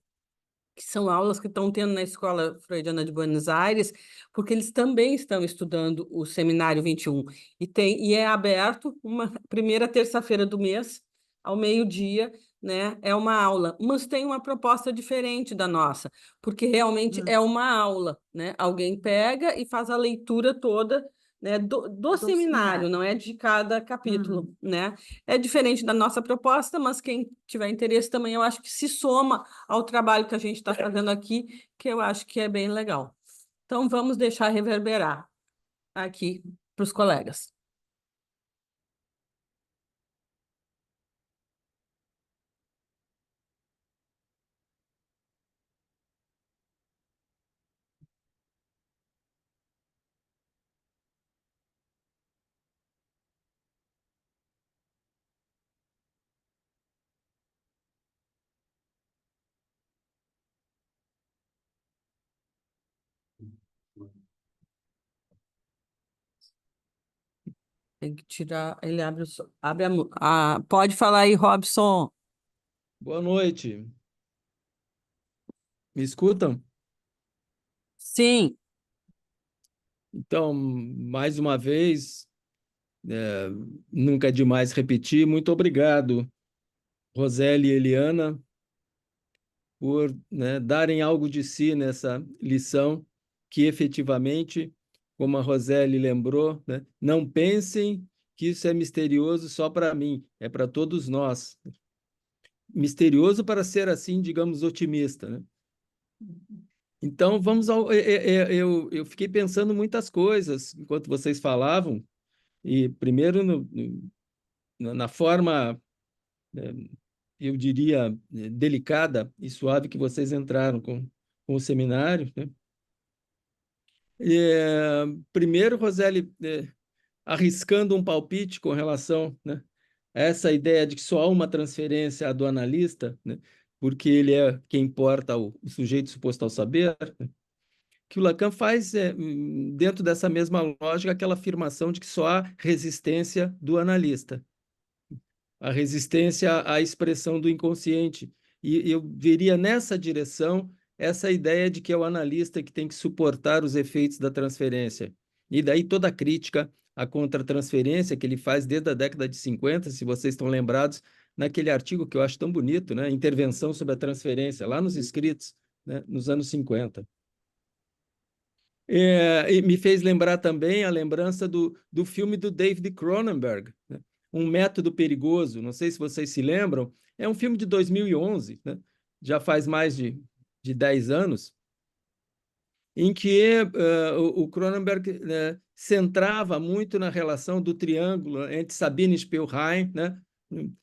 que são aulas que estão tendo na Escola Freudiana de Buenos Aires, porque eles também estão estudando o Seminário 21, e é aberto uma primeira terça-feira do mês, ao meio-dia, né? É uma aula, mas tem uma proposta diferente da nossa, porque realmente é uma aula, né? Alguém pega e faz a leitura toda, né, do seminário, não é de cada capítulo, né? É diferente da nossa proposta, mas quem tiver interesse também, eu acho que se soma ao trabalho que a gente está fazendo aqui, que eu acho que é bem legal. Então, vamos deixar reverberar aqui para os colegas. Tem que tirar, ele abre, abre pode falar aí, Robson. Boa noite. Me escutam? Sim, Então, mais uma vez, é, nunca é demais repetir, muito obrigado, Roseli e Eliana, por, né, darem algo de si nessa lição que efetivamente como a Roseli lembrou, né? Não pensem que isso é misterioso só para mim, é para todos nós. Misterioso para ser assim, digamos, otimista, né? Então, vamos ao. Eu fiquei pensando muitas coisas enquanto vocês falavam, e primeiro na forma, eu diria, delicada e suave que vocês entraram com o seminário, né? Primeiro, Roseli, arriscando um palpite com relação, né, a essa ideia de que só há uma transferência do analista, né, porque ele é quem importa o sujeito suposto ao saber, né, que o Lacan faz, dentro dessa mesma lógica, aquela afirmação de que só há resistência do analista, a resistência à expressão do inconsciente. E eu veria nessa direção essa ideia de que é o analista que tem que suportar os efeitos da transferência. E daí toda a crítica à contra-transferência que ele faz desde a década de 50, se vocês estão lembrados, naquele artigo que eu acho tão bonito, né? Intervenção sobre a transferência, lá nos escritos, né? Nos anos 50. E me fez lembrar também a lembrança do filme do David Cronenberg, né? Um Método Perigoso, não sei se vocês se lembram, é um filme de 2011, né? Já faz mais de 10 anos, em que o Cronenberg centrava muito na relação do triângulo entre Sabine Spielrein, né?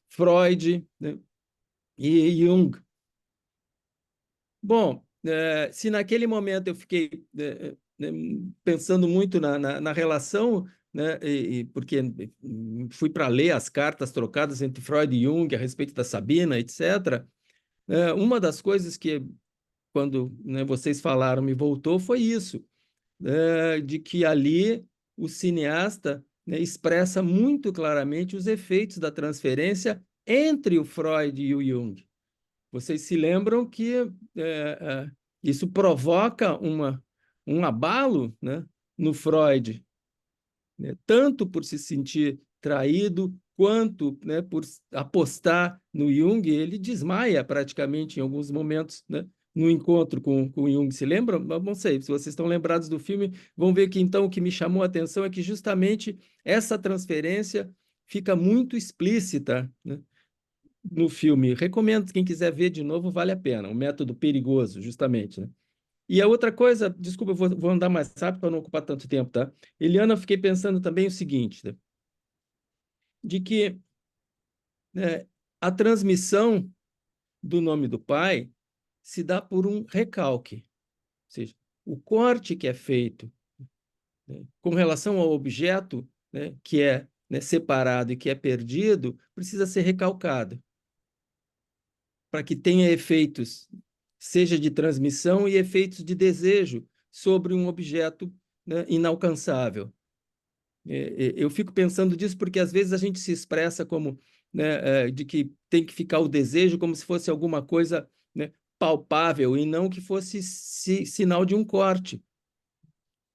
Freud, né? E Jung. Bom, se naquele momento eu fiquei pensando muito na relação, né, porque fui para ler as cartas trocadas entre Freud e Jung a respeito da Sabina, etc., uma das coisas que, quando, né, vocês falaram, me voltou foi isso, de que ali o cineasta, né, expressa muito claramente os efeitos da transferência entre o Freud e o Jung. Vocês se lembram que isso provoca um abalo, né, no Freud, né, tanto por se sentir traído, quanto, né, por apostar no Jung. Ele desmaia praticamente em alguns momentos, né, no encontro com Jung. Se lembram? Não sei, se vocês estão lembrados do filme, vão ver que então o que me chamou a atenção é que justamente essa transferência fica muito explícita, né, no filme. Recomendo, quem quiser ver de novo, vale a pena. Um método perigoso, justamente, né? E a outra coisa, desculpa, eu vou andar mais rápido para não ocupar tanto tempo, tá? Eliana, eu fiquei pensando também o seguinte, né? De que a transmissão do nome do pai se dá por um recalque. Ou seja, o corte que é feito, né, com relação ao objeto, né, que é, né, separado e que é perdido, precisa ser recalcado, para que tenha efeitos, seja de transmissão e efeitos de desejo sobre um objeto, né, inalcançável. Eu fico pensando disso porque às vezes a gente se expressa como, né, de que tem que ficar o desejo como se fosse alguma coisa, né, palpável e não que fosse sinal de um corte.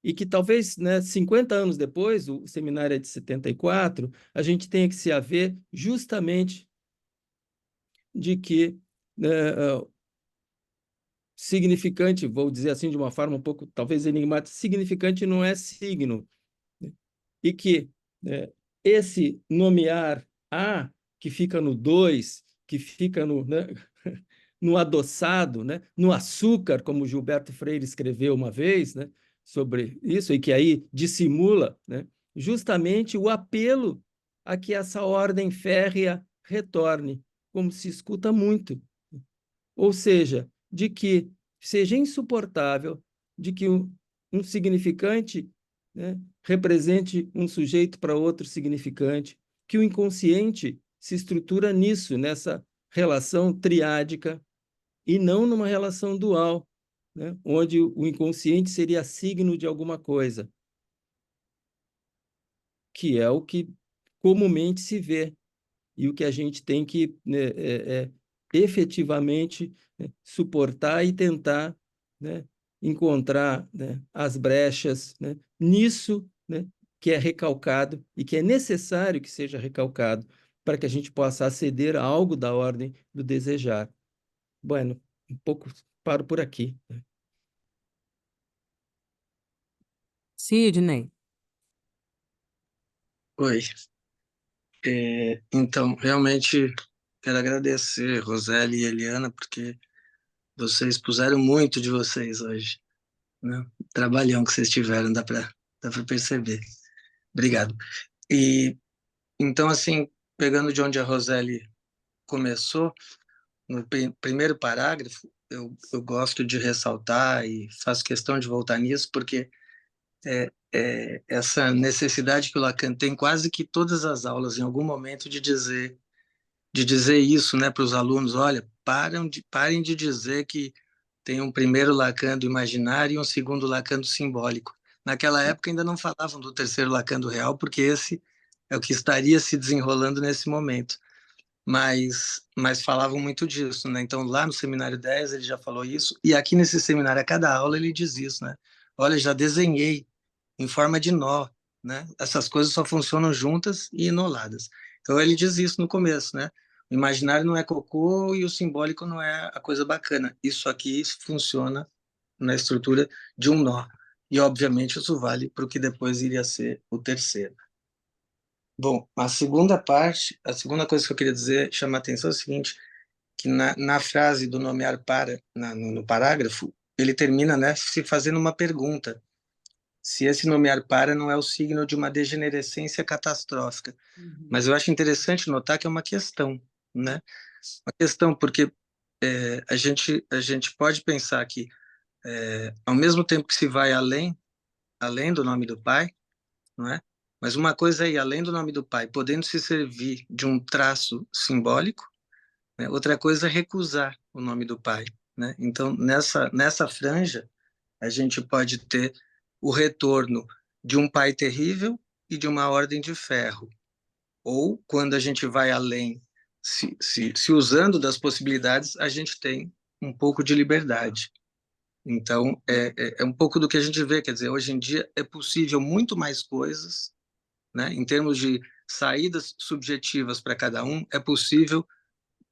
E que talvez, né, 50 anos depois, o seminário é de 74, a gente tenha que se haver justamente de que, né, significante, vou dizer assim de uma forma um pouco, talvez enigmática, significante não é signo, né? E que esse nomear A, que fica no 2, que fica no, né, no adoçado, né, no açúcar, como Gilberto Freire escreveu uma vez, né, sobre isso, e que aí dissimula, né, justamente o apelo a que essa ordem férrea retorne, como se escuta muito. Ou seja, de que seja insuportável de que um significante, né, represente um sujeito para outro significante, que o inconsciente se estrutura nisso, nessa relação triádica, e não numa relação dual, né, onde o inconsciente seria signo de alguma coisa, que é o que comumente se vê e o que a gente tem que, né, efetivamente, né, suportar e tentar, né, encontrar, né, as brechas, né, nisso, né, que é recalcado e que é necessário que seja recalcado para que a gente possa aceder a algo da ordem do desejar. Bueno, um pouco paro por aqui. Sidney. Oi. Então, realmente quero agradecer, Roseli e Eliana, porque vocês puseram muito de vocês hoje, né? O trabalhão que vocês tiveram, dá para perceber. Obrigado. E então, assim, pegando de onde a Roseli começou, no primeiro parágrafo, eu gosto de ressaltar e faço questão de voltar nisso, porque essa necessidade que o Lacan tem quase que todas as aulas, em algum momento, de dizer isso, né, para os alunos: olha, parem de dizer que tem um primeiro Lacan do imaginário e um segundo Lacan do simbólico. Naquela época ainda não falavam do terceiro Lacan do real, porque esse é o que estaria se desenrolando nesse momento. Mas falavam muito disso, né? Então, lá no Seminário 10 ele já falou isso, e aqui nesse seminário, a cada aula ele diz isso, né? Olha, já desenhei em forma de nó, né? Essas coisas só funcionam juntas e enoladas. Então, ele diz isso no começo, né? O imaginário não é cocô e o simbólico não é a coisa bacana. Isso aqui funciona na estrutura de um nó. E, obviamente, isso vale para o que depois iria ser o terceiro. Bom, a segunda parte, a segunda coisa que eu queria dizer, chamar a atenção é o seguinte, que na frase do nomear para, no parágrafo, ele termina, né, se fazendo uma pergunta: se esse nomear para não é o signo de uma degenerescência catastrófica. Mas eu acho interessante notar que é uma questão, né? Uma questão porque a gente pode pensar que, ao mesmo tempo que se vai além do nome do pai, não é? Mas uma coisa é ir além do nome do pai, podendo se servir de um traço simbólico, né? Outra coisa é recusar o nome do pai, né? Então, nessa franja, a gente pode ter o retorno de um pai terrível e de uma ordem de ferro. Ou, quando a gente vai além, se usando das possibilidades, a gente tem um pouco de liberdade. Então, é um pouco do que a gente vê, quer dizer, hoje em dia é possível muito mais coisas, né? Em termos de saídas subjetivas para cada um, é possível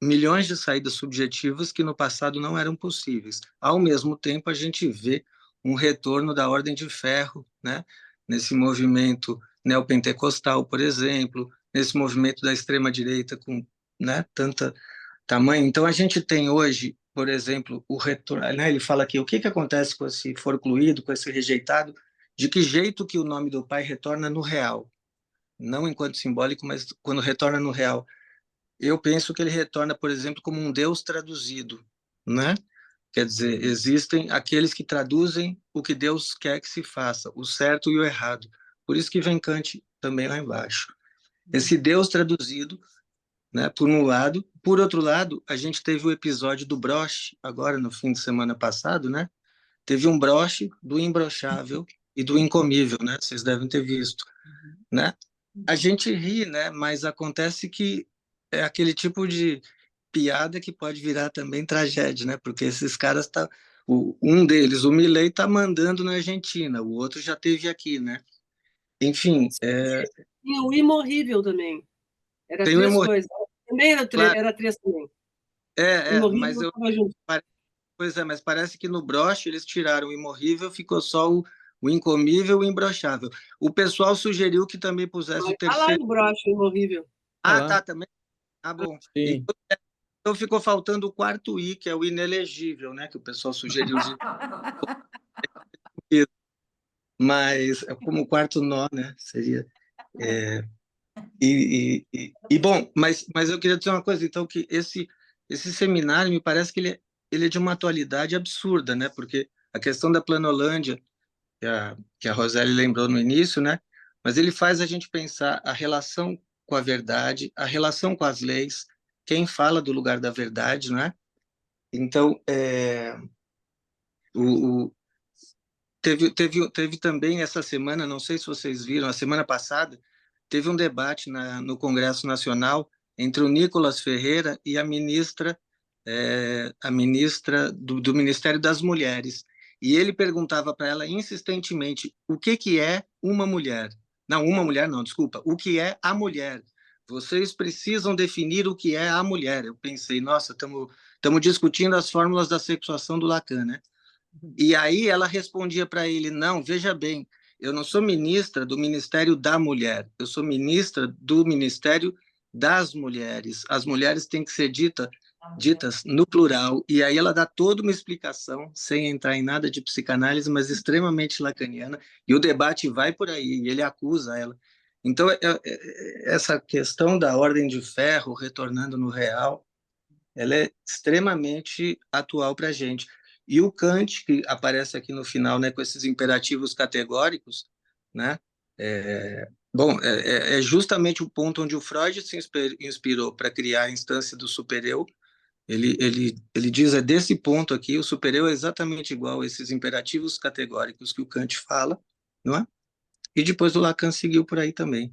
milhões de saídas subjetivas que no passado não eram possíveis. Ao mesmo tempo, a gente vê um retorno da Ordem de Ferro, né? Nesse movimento neopentecostal, por exemplo, nesse movimento da extrema-direita com, né, tanta tamanho. Então, a gente tem hoje, por exemplo, o retorno, né? Ele fala aqui, o que acontece com esse forcluído, com esse rejeitado, de que jeito que o nome do pai retorna no real, não enquanto simbólico, mas quando retorna no real. Eu penso que ele retorna, por exemplo, como um Deus traduzido, né? Quer dizer, existem aqueles que traduzem o que Deus quer que se faça, o certo e o errado. Por isso que vem Kant também lá embaixo. Esse Deus traduzido, né, por um lado. Por outro lado, a gente teve o episódio do broche, agora no fim de semana passado, né? Teve um broche do imbrochável e do incomível, né? Vocês devem ter visto, né? A gente ri, né? Mas acontece que é aquele tipo de piada que pode virar também tragédia, né? Porque esses caras um deles, o Milei, tá mandando na Argentina, o outro já teve aqui, né? Enfim, Tinha o Imorrível também. Era tem o três hemorroida, coisas. Também claro, era três também. O mas Imorrível estava junto. pois é, mas parece que no broche eles tiraram o imorrível, ficou só o incomível e o imbrochável. O pessoal sugeriu que também pusesse o Mas tá lá terceiro. no broche, o Imorrível. Tá Ah, lá. tá, também. Ah, bom. Sim. Então ficou faltando o quarto I, que é o inelegível, né? Que o pessoal sugeriu de. Mas é como o quarto nó, né? Seria. Bom, mas eu queria dizer uma coisa, então, que esse seminário me parece que ele é de uma atualidade absurda, né? Porque a questão da Planolândia, que a Roseli lembrou no início, né? Mas ele faz a gente pensar a relação com a verdade, a relação com as leis, quem fala do lugar da verdade, não é? Então, o, o- teve também essa semana, não sei se vocês viram, a semana passada, teve um debate no Congresso Nacional entre o Nicolas Ferreira e a ministra do Ministério das Mulheres. E ele perguntava para ela insistentemente o que é uma mulher. Não, uma mulher não, desculpa. O que é a mulher? Vocês precisam definir o que é a mulher. Eu pensei, nossa, estamos discutindo as fórmulas da sexuação do Lacan, né? E aí ela respondia para ele, não, veja bem, eu não sou ministra do Ministério da Mulher, eu sou ministra do Ministério das Mulheres. As mulheres têm que ser ditas no plural, e aí ela dá toda uma explicação, sem entrar em nada de psicanálise, mas extremamente lacaniana, e o debate vai por aí, e ele acusa ela. Então, essa questão da ordem de ferro retornando no real, ela é extremamente atual para a gente. E o Kant, que aparece aqui no final, né, com esses imperativos categóricos, né, é justamente o ponto onde o Freud se inspirou para criar a instância do supereu. Ele diz, é desse ponto aqui, o supereu é exatamente igual a esses imperativos categóricos que o Kant fala, não é? E depois o Lacan seguiu por aí também.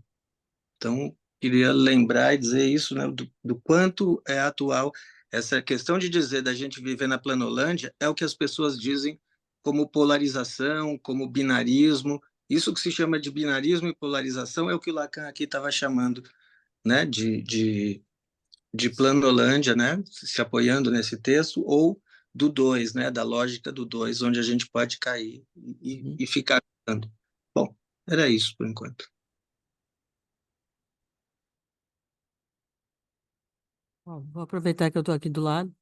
Então, queria lembrar e dizer isso, né, do quanto é atual essa questão de dizer da gente viver na planolândia, é o que as pessoas dizem como polarização, como binarismo. Isso que se chama de binarismo e polarização é o que o Lacan aqui estava chamando, né, de planolândia, né, se apoiando nesse texto, ou do dois, né, da lógica do dois, onde a gente pode cair e ficar. Bom, era isso por enquanto. Ó, vou aproveitar que eu estou aqui do lado.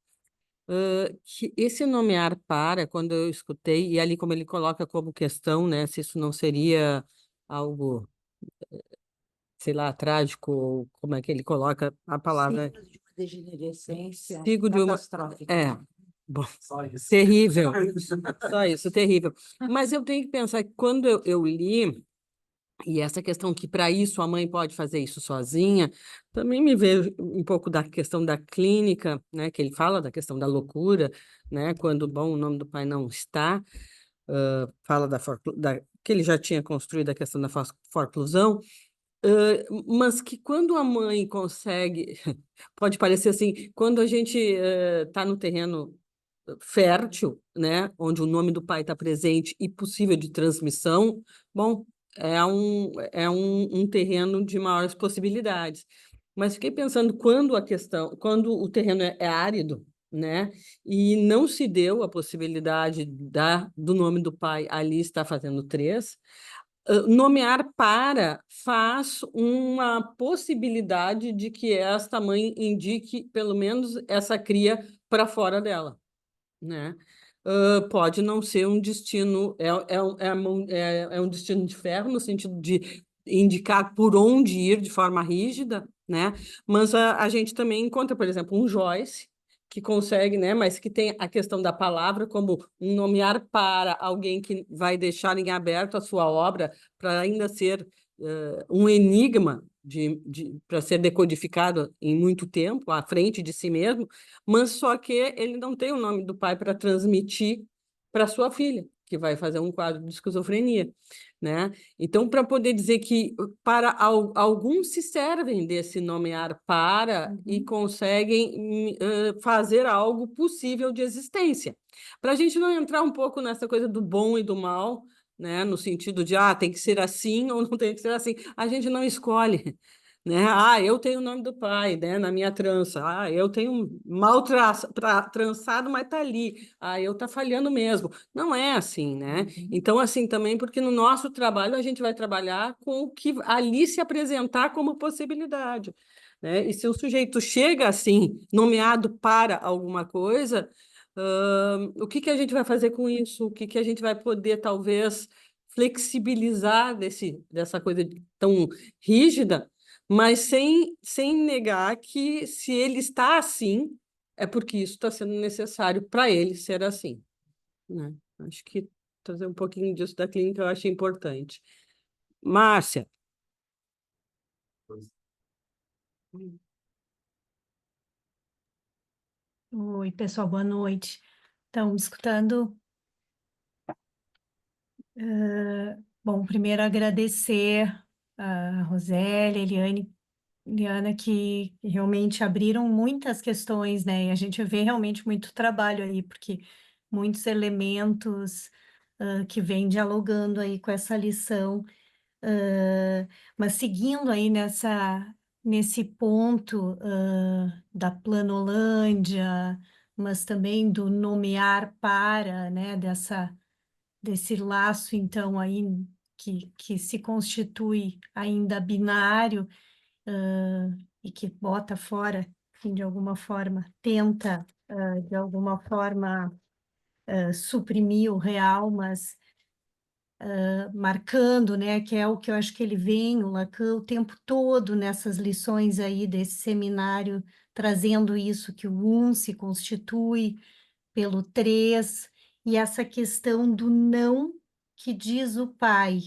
Que esse nomear para, quando eu escutei, e ali como ele coloca como questão, né, se isso não seria algo, sei lá, trágico, ou como é que ele coloca a palavra? Signos de uma degenerescência Sigo de uma... catastrófica. Bom, terrível. Só isso, terrível. Mas eu tenho que pensar que quando eu li, e essa questão que para isso a mãe pode fazer isso sozinha, também me veio um pouco da questão da clínica, né, que ele fala da questão da loucura, né, quando, bom, o nome do pai não está, fala que ele já tinha construído a questão da forclusão, mas que quando a mãe consegue, pode parecer assim, quando a gente está no terreno fértil, né, onde o nome do pai está presente e possível de transmissão, bom, é um terreno de maiores possibilidades. Mas fiquei pensando quando o terreno é árido, né, e não se deu a possibilidade do nome do pai ali estar fazendo 3, nomear para faz uma possibilidade de que esta mãe indique pelo menos essa cria para fora dela, né? Pode não ser um destino, é um destino de ferro, no sentido de indicar por onde ir de forma rígida, né? Mas a gente também encontra, por exemplo, um Joyce, que consegue, né? Mas que tem a questão da palavra como um nomear para alguém que vai deixar em aberto a sua obra para ainda ser um enigma para ser decodificado em muito tempo, à frente de si mesmo, mas só que ele não tem o nome do pai para transmitir para sua filha, que vai fazer um quadro de esquizofrenia, né? Então, para poder dizer que alguns se servem desse nomear para e conseguem fazer algo possível de existência. Para a gente não entrar um pouco nessa coisa do bom e do mal, né? No sentido de, tem que ser assim ou não tem que ser assim. A gente não escolhe, né? Eu tenho o nome do pai, né? Na minha trança. Eu tenho mal trançado, mas tá ali. Eu tá falhando mesmo. Não é assim, né? Então, assim, também porque no nosso trabalho a gente vai trabalhar com o que ali se apresentar como possibilidade, né? E se o sujeito chega assim, nomeado para alguma coisa, o que a gente vai fazer com isso? O que a gente vai poder, talvez, flexibilizar dessa coisa tão rígida, mas sem negar que se ele está assim, é porque isso está sendo necessário para ele ser assim, né? Acho que trazer um pouquinho disso da clínica eu acho importante. Márcia. Oi, pessoal, boa noite. Estão me escutando? Bom, primeiro agradecer a Rosélia, a Eliana, que realmente abriram muitas questões, né? E a gente vê realmente muito trabalho aí, porque muitos elementos que vêm dialogando aí com essa lição. Mas seguindo aí nesse ponto da Planolândia, mas também do nomear para, né, desse laço, então, aí que se constitui ainda binário, e que bota fora, enfim, de alguma forma, tenta, de alguma forma, suprimir o real, mas marcando, né, que é o que eu acho que ele vem, o Lacan, o tempo todo nessas lições aí desse seminário, trazendo isso, que o se constitui pelo três, e essa questão do não que diz o pai,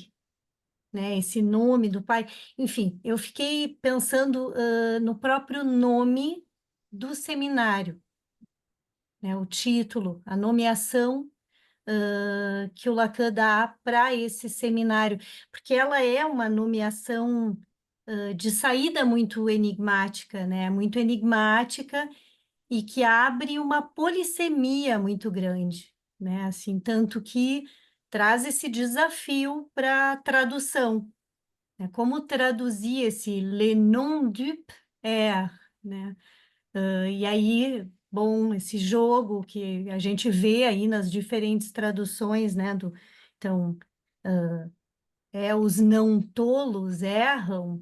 né, esse nome do pai. Enfim, eu fiquei pensando no próprio nome do seminário, né, o título, a nomeação que o Lacan dá para esse seminário, porque ela é uma nomeação de saída muito enigmática, né? Muito enigmática e que abre uma polissemia muito grande, né? Assim, tanto que traz esse desafio para a tradução, né? Como traduzir esse le nom du père, né? E aí, bom, esse jogo que a gente vê aí nas diferentes traduções, né? Então, os não tolos erram,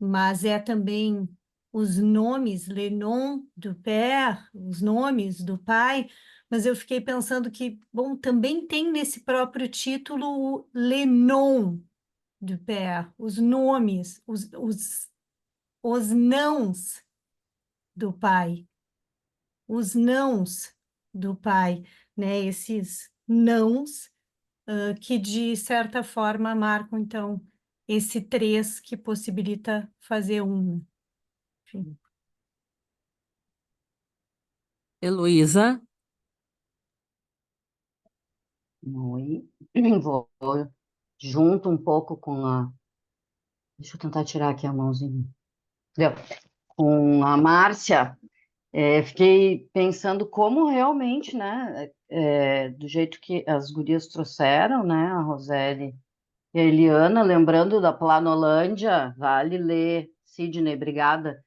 mas é também os nomes, le nom du père, os nomes do pai, mas eu fiquei pensando que, bom, também tem nesse próprio título o le nom du père, os nomes, os nãos do pai, os nãos do pai, né? Esses nãos que, de certa forma, marcam, então, esse três que possibilita fazer um. Enfim. Heloísa? Oi, vou junto um pouco com a. Deixa eu tentar tirar aqui a mãozinha. Deu. Com a Márcia, fiquei pensando como realmente, né, do jeito que as gurias trouxeram, né, a Roseli e a Eliana, lembrando da Planolândia, vale ler, Sidney, obrigada.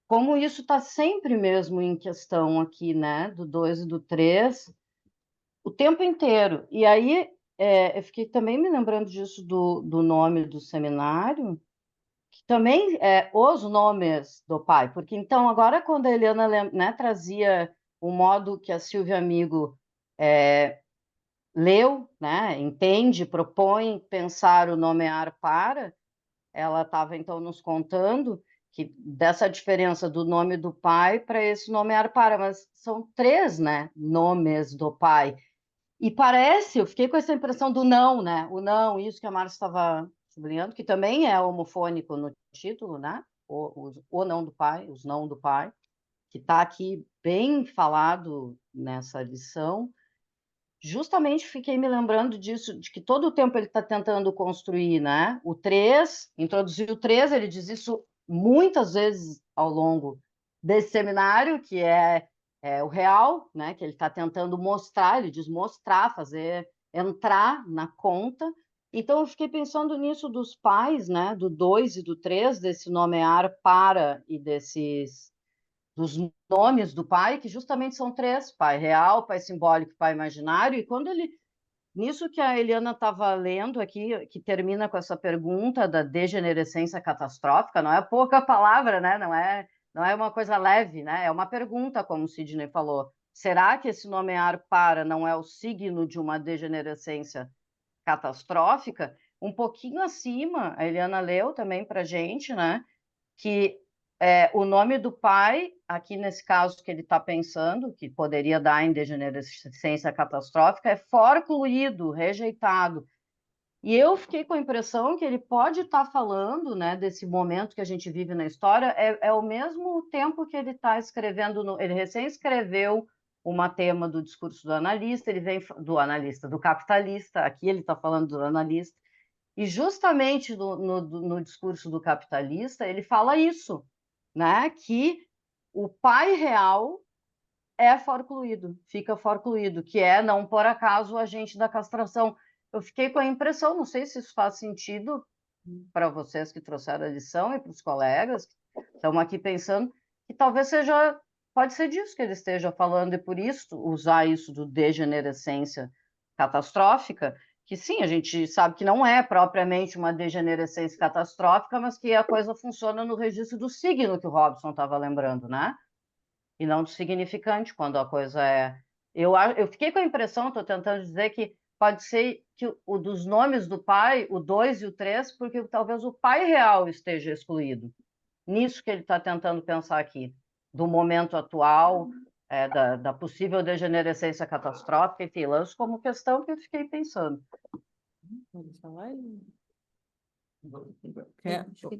Como isso está sempre mesmo em questão aqui, né, do 2 e do 3, o tempo inteiro. E aí, eu fiquei também me lembrando disso do nome do seminário, que também é os nomes do pai, porque então agora quando a Eliana, né, trazia o modo que a Silvia Amigo leu, né, entende, propõe pensar o nomear para, ela estava então nos contando que dessa diferença do nome do pai para esse nomear para, mas são três, né, nomes do pai. E parece, eu fiquei com essa impressão do não, né? O não, isso que a Márcia estava sublinhando, que também é homofônico no título, né? O não do pai, os não do pai, que está aqui bem falado nessa lição. Justamente fiquei me lembrando disso, de que todo o tempo ele está tentando construir, né? O 3, introduzir o 3, ele diz isso muitas vezes ao longo desse seminário, que é o real, né? Que ele está tentando mostrar, ele diz mostrar, fazer entrar na conta. Então, eu fiquei pensando nisso dos pais, né? Do 2 e do 3, desse nomear para e dos nomes do pai, que justamente são três: pai real, pai simbólico, pai imaginário. E quando ele, nisso que a Eliana estava lendo aqui, que termina com essa pergunta da degenerescência catastrófica, não é pouca palavra, né? Não é uma coisa leve, né? É uma pergunta, como o Sidney falou. Será que esse nomear para não é o signo de uma degenerescência catastrófica? Um pouquinho acima, a Eliana leu também para a gente, né? Que o nome do pai, aqui nesse caso que ele está pensando, que poderia dar em degenerescência catastrófica, é forcluído, rejeitado. E eu fiquei com a impressão que ele pode estar falando, né, desse momento que a gente vive na história, é o mesmo tempo que ele está escrevendo, ele recém escreveu uma tema do discurso do analista, ele vem do capitalista, aqui ele está falando do analista, e justamente no discurso do capitalista, ele fala isso, né? Que o pai real é forcluído, fica forcluído, que é não por acaso o agente da castração. Eu fiquei com a impressão, não sei se isso faz sentido para vocês que trouxeram a lição e para os colegas que estão aqui pensando, que talvez pode ser disso que ele esteja falando, e por isso usar isso do degenerescência catastrófica, que sim, a gente sabe que não é propriamente uma degenerescência catastrófica, mas que a coisa funciona no registro do signo que o Robson estava lembrando, né? E não do significante, quando a coisa é... Eu fiquei com a impressão, estou tentando dizer que pode ser que o dos nomes do pai, o 2 e o 3, porque talvez o pai real esteja excluído. Nisso que ele está tentando pensar aqui, do momento atual, da possível degenerescência catastrófica, enfim, lanço como questão que eu fiquei pensando. Vamos falar?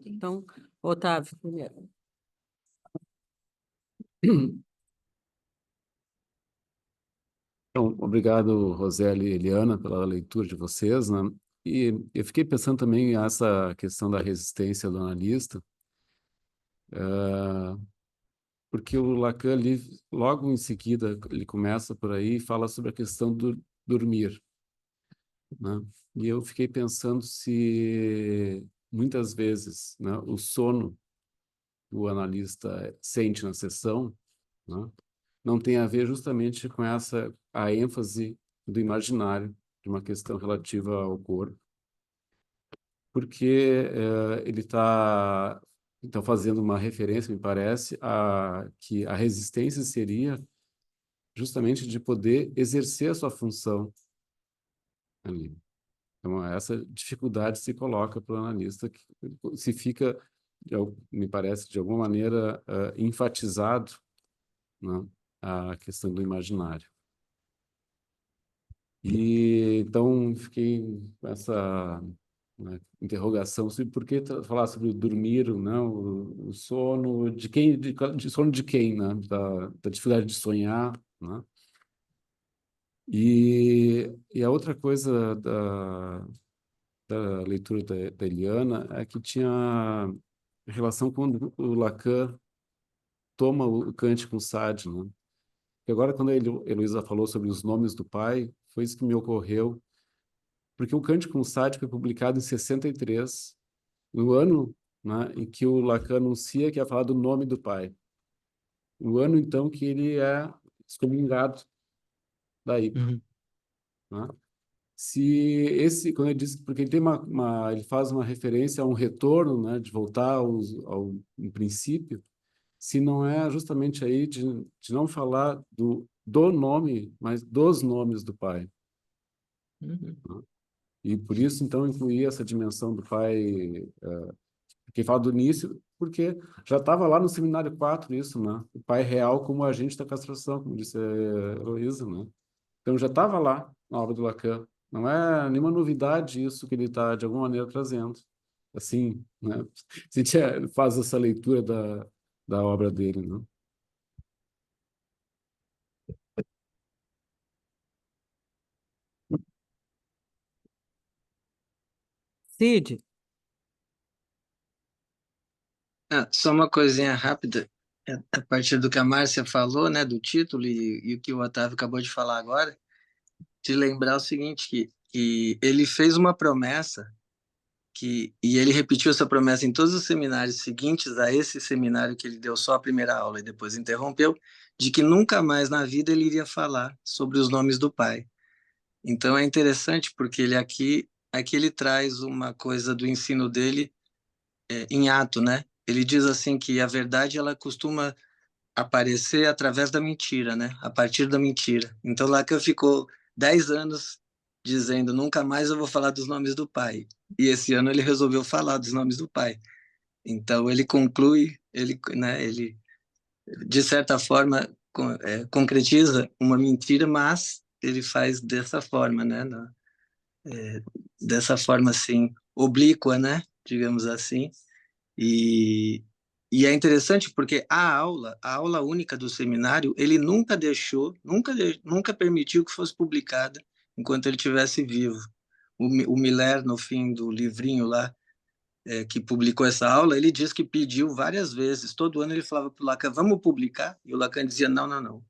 Então, Otávio, primeiro. Então, obrigado, Roseli e Eliana, pela leitura de vocês, né? E eu fiquei pensando também essa questão da resistência do analista, porque o Lacan, ali, logo em seguida, ele começa por aí e fala sobre a questão do dormir, né? E eu fiquei pensando se, muitas vezes, né, o sono que o analista sente na sessão, né, não tem a ver justamente com a ênfase do imaginário, de uma questão relativa ao corpo, porque ele está então fazendo uma referência, me parece, a que a resistência seria justamente de poder exercer a sua função ali. Então, essa dificuldade se coloca para o analista, que se fica, me parece, de alguma maneira, enfatizado, né, a questão do imaginário. E então fiquei com essa, né, interrogação sobre por que falar sobre o dormir, não, o sono de quem, de sono de quem, né, da dificuldade de sonhar, né? E a outra coisa da leitura da Eliana é que tinha relação com o Lacan toma o Kant com Sade, né? E agora, quando a Heloísa falou sobre os nomes do pai, foi isso que me ocorreu, porque o Kant com Sade foi publicado em 63, no ano, né, em que o Lacan anuncia que ia falar do nome do pai. No ano, então, que ele é excomungado daí. Né? Quando ele diz, porque ele tem ele faz uma referência a um retorno, né, de voltar ao princípio, se não é justamente aí de não falar do nome, mas dos nomes do pai. Né? E por isso, então, incluir essa dimensão do pai, quem fala do início, porque já estava lá no seminário 4 isso, né? O pai real como agente da castração, como disse a Heloísa, né? Então já estava lá na obra do Lacan. Não é nenhuma novidade isso que ele está, de alguma maneira, trazendo. Assim, né? Se a gente faz essa leitura da obra dele, né? Cid, Só uma coisinha rápida, a partir do que a Márcia falou, né, do título e o que o Otávio acabou de falar agora, de lembrar o seguinte, que ele fez uma promessa, e ele repetiu essa promessa em todos os seminários seguintes a esse seminário que ele deu só a primeira aula e depois interrompeu, de que nunca mais na vida ele iria falar sobre os nomes do pai. Então é interessante porque aqui ele traz uma coisa do ensino dele em ato, né? Ele diz assim que a verdade ela costuma aparecer através da mentira, né? A partir da mentira. Então Lacan ficou 10 anos dizendo nunca mais eu vou falar dos nomes do pai. E esse ano ele resolveu falar dos nomes do pai. Então ele conclui, né? Ele de certa forma concretiza uma mentira, mas ele faz dessa forma, né? Dessa forma assim oblíqua, né? Digamos assim. E, e é interessante porque a aula única do seminário, ele nunca deixou, nunca permitiu que fosse publicada enquanto ele estivesse vivo. O Miller, no fim do livrinho lá, que publicou essa aula, ele diz que pediu várias vezes. Todo ano ele falava para o Lacan, vamos publicar? E o Lacan dizia, não, não, não.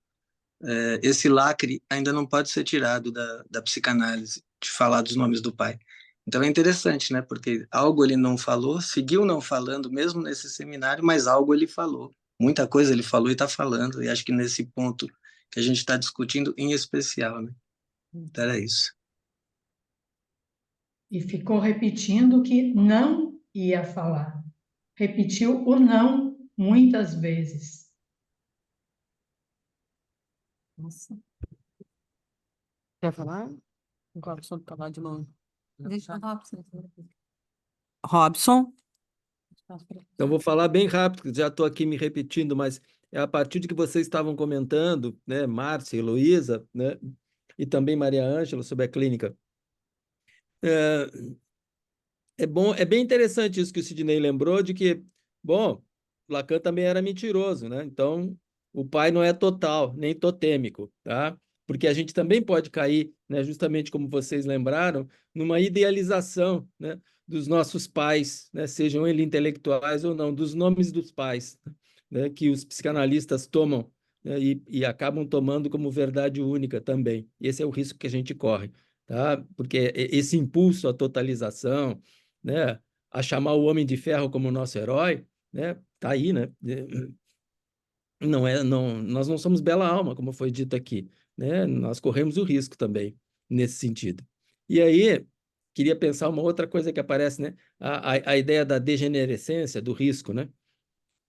Esse lacre ainda não pode ser tirado da psicanálise, de falar dos nomes do pai. Então é interessante, né? Porque algo ele não falou, seguiu não falando, mesmo nesse seminário, mas algo ele falou. Muita coisa ele falou e está falando, e acho que nesse ponto que a gente está discutindo em especial, né? Então era isso. e ficou repetindo que não ia falar. Repetiu o não muitas vezes. Nossa. Quer falar? O Robson está lá de mão. Deixa o Robson. Robson? Então, vou falar bem rápido, porque já estou aqui me repetindo, mas é a partir de que vocês estavam comentando, né, Márcia, Heloísa, né, e também Maria Ângela, sobre a clínica. É bem interessante isso que o Sidney lembrou, de que, bom, Lacan também era mentiroso, né? Então, o pai não é total, nem totêmico, tá? Porque a gente também pode cair, né, justamente como vocês lembraram, numa idealização, né, dos nossos pais, né, sejam eles intelectuais ou não, dos nomes dos pais, né, que os psicanalistas tomam, né, e acabam tomando como verdade única também. Esse é o risco que a gente corre, tá? Porque esse impulso à totalização, né, a chamar o Homem de Ferro como nosso herói, né, tá aí, né? Nós não somos bela alma, como foi dito aqui, né? Nós corremos o risco também nesse sentido. E aí queria pensar uma outra coisa que aparece, né? A ideia da degenerescência, do risco, né?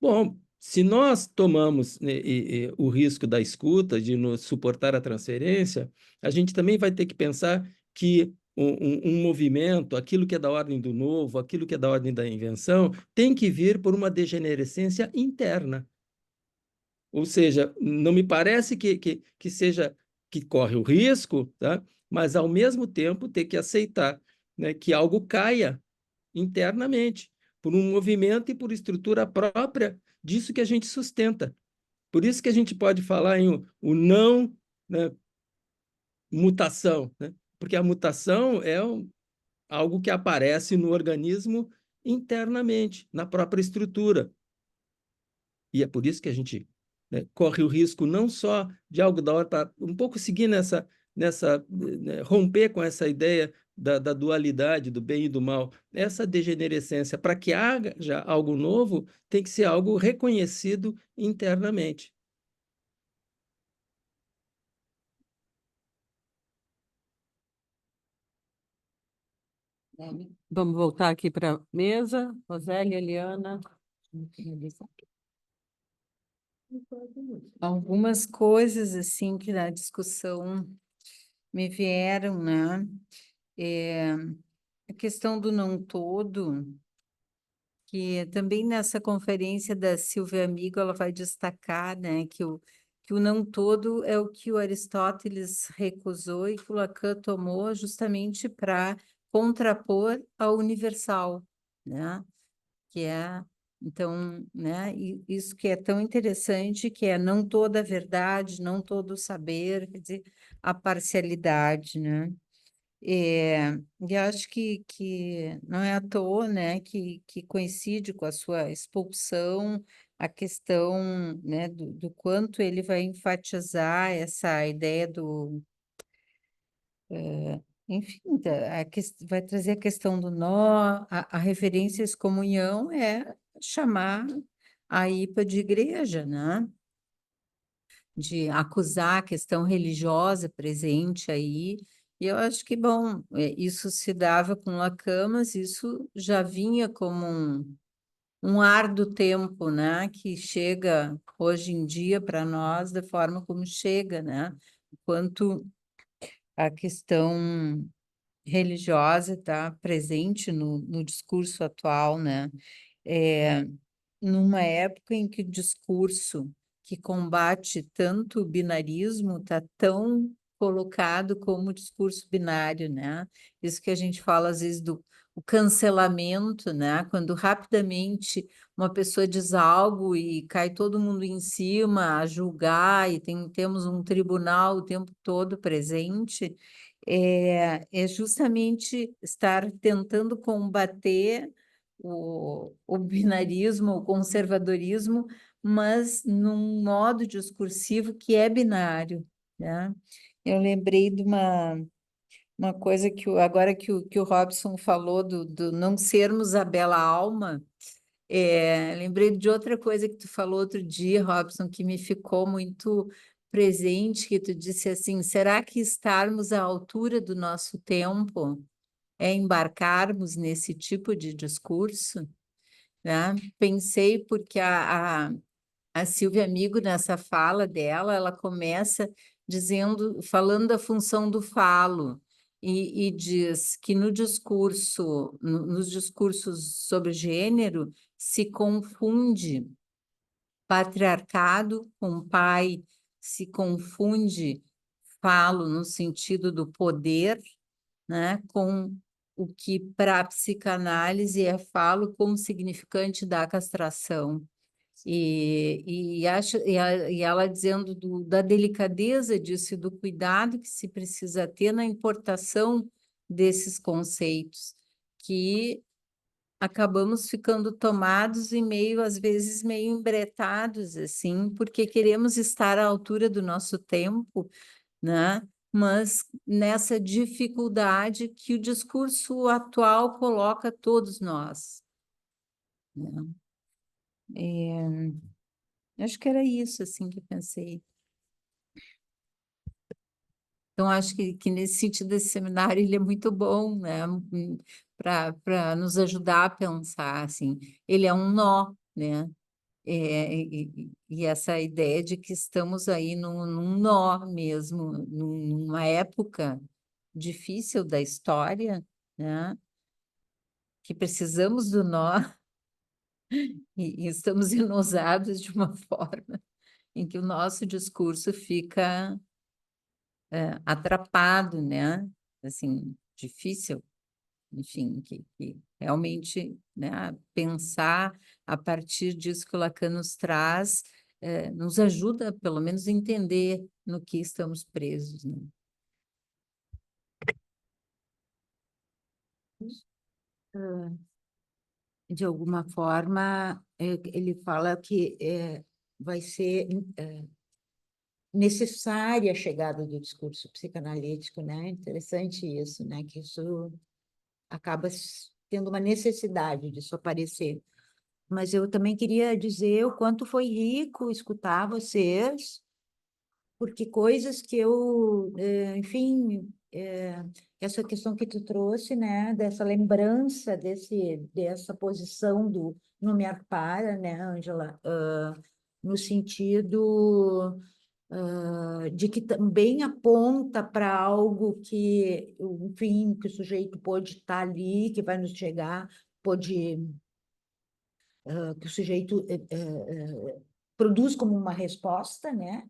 Bom, se nós tomamos, né, o risco da escuta, de nos suportar a transferência, a gente também vai ter que pensar que um movimento, aquilo que é da ordem do novo, aquilo que é da ordem da invenção, tem que vir por uma degenerescência interna. Ou seja, não me parece que seja que corre o risco, tá? Mas, ao mesmo tempo, ter que aceitar, né, que algo caia internamente, por um movimento e por estrutura própria disso que a gente sustenta. Por isso que a gente pode falar em o não, né, mutação, né? Porque a mutação é algo que aparece no organismo internamente, na própria estrutura. E é por isso que a gente, né, corre o risco não só de algo da hora, para um pouco seguir né, romper com essa ideia da dualidade, do bem e do mal. Essa degenerescência, para que haja algo novo, tem que ser algo reconhecido internamente. Vamos voltar aqui para a mesa. Rosélia, Eliana. Algumas coisas assim que na discussão me vieram, né? A questão do não todo, que também nessa conferência da Silvia Amigo ela vai destacar, né, que o não todo é o que o Aristóteles recusou e que o Lacan tomou justamente para contrapor ao universal, né? Que é, então, né, isso que é tão interessante, que é não toda a verdade, não todo o saber, quer dizer, a parcialidade, né? E acho que não é à toa, né, que coincide com a sua expulsão a questão, né, do quanto ele vai enfatizar essa ideia do, enfim, vai trazer a questão do nó, a referência à excomunhão é chamar a IPA de igreja, né? De acusar a questão religiosa presente aí. E eu acho que, bom, isso se dava com Lacan, mas isso já vinha como um ar do tempo, né? Que chega hoje em dia para nós da forma como chega, né? Enquanto a questão religiosa está presente no discurso atual, né? Numa época em que o discurso que combate tanto o binarismo está tão colocado como discurso binário, né? Isso que a gente fala às vezes do o cancelamento, né? Quando rapidamente uma pessoa diz algo e cai todo mundo em cima a julgar e temos um tribunal o tempo todo presente, é justamente estar tentando combater o binarismo, o conservadorismo, mas num modo discursivo que é binário, né? Eu lembrei de uma coisa que agora que o Robson falou do não sermos a bela alma, lembrei de outra coisa que tu falou outro dia, Robson, que me ficou muito presente, que tu disse assim, será que estarmos à altura do nosso tempo? embarcarmos nesse tipo de discurso, né? Pensei porque a Silvia Amigo, nessa fala dela, ela começa falando da função do falo, e diz que nos discursos sobre gênero se confunde patriarcado com pai, se confunde falo no sentido do poder, né, com o que para a psicanálise é falo como significante da castração. E ela dizendo da delicadeza disso e do cuidado que se precisa ter na importação desses conceitos, que acabamos ficando tomados e meio, às vezes, meio embretados, assim, porque queremos estar à altura do nosso tempo, né? Mas nessa dificuldade que o discurso atual coloca todos nós, né? Acho que era isso, assim, que eu pensei. Então, acho que nesse sentido, esse seminário ele é muito bom, né? Para nos ajudar a pensar, assim. Ele é um nó, né? E essa ideia de que estamos aí num nó mesmo, numa época difícil da história, né? Que precisamos do nó e estamos enosados de uma forma em que o nosso discurso fica atrapado, né? Assim, difícil, enfim, que realmente, né, pensar a partir disso que o Lacan nos traz, nos ajuda, pelo menos, a entender no que estamos presos, né? De alguma forma, ele fala que vai ser necessária a chegada do discurso psicanalítico, né? Interessante isso, né? Que isso acaba tendo uma necessidade disso aparecer. Mas eu também queria dizer o quanto foi rico escutar vocês, porque coisas que eu, enfim, essa questão que tu trouxe, né, dessa lembrança dessa posição do nomear para, né, Ângela, no sentido de que também aponta para algo que, enfim, que o sujeito pode estar ali, que vai nos chegar, pode que o sujeito produz como uma resposta, né?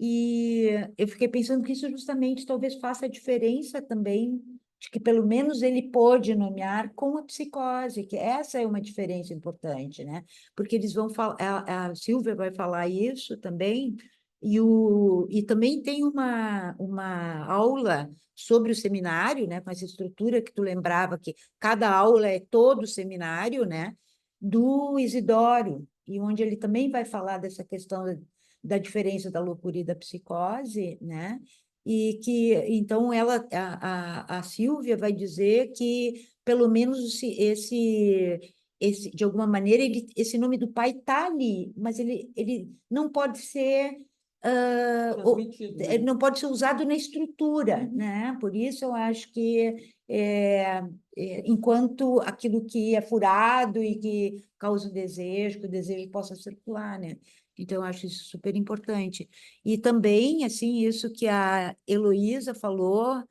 E eu fiquei pensando que isso justamente talvez faça a diferença também, de que pelo menos ele pôde nomear com a psicose, que essa é uma diferença importante, né? Porque eles vão falar, a Silvia vai falar isso também, e também tem uma aula sobre o seminário, né? Com essa estrutura que tu lembrava, que cada aula é todo o seminário, né? Do Isidoro, e onde ele também vai falar dessa questão da diferença da loucura e da psicose, né? E que, então, a Silvia vai dizer que, pelo menos, de alguma maneira, esse nome do pai está ali, mas ele não pode ser... não pode ser usado na estrutura, né? Por isso eu acho que enquanto aquilo que é furado e que causa o desejo, que o desejo possa circular, né? Então, eu acho isso super importante. E também, assim, isso que a Heloísa falou,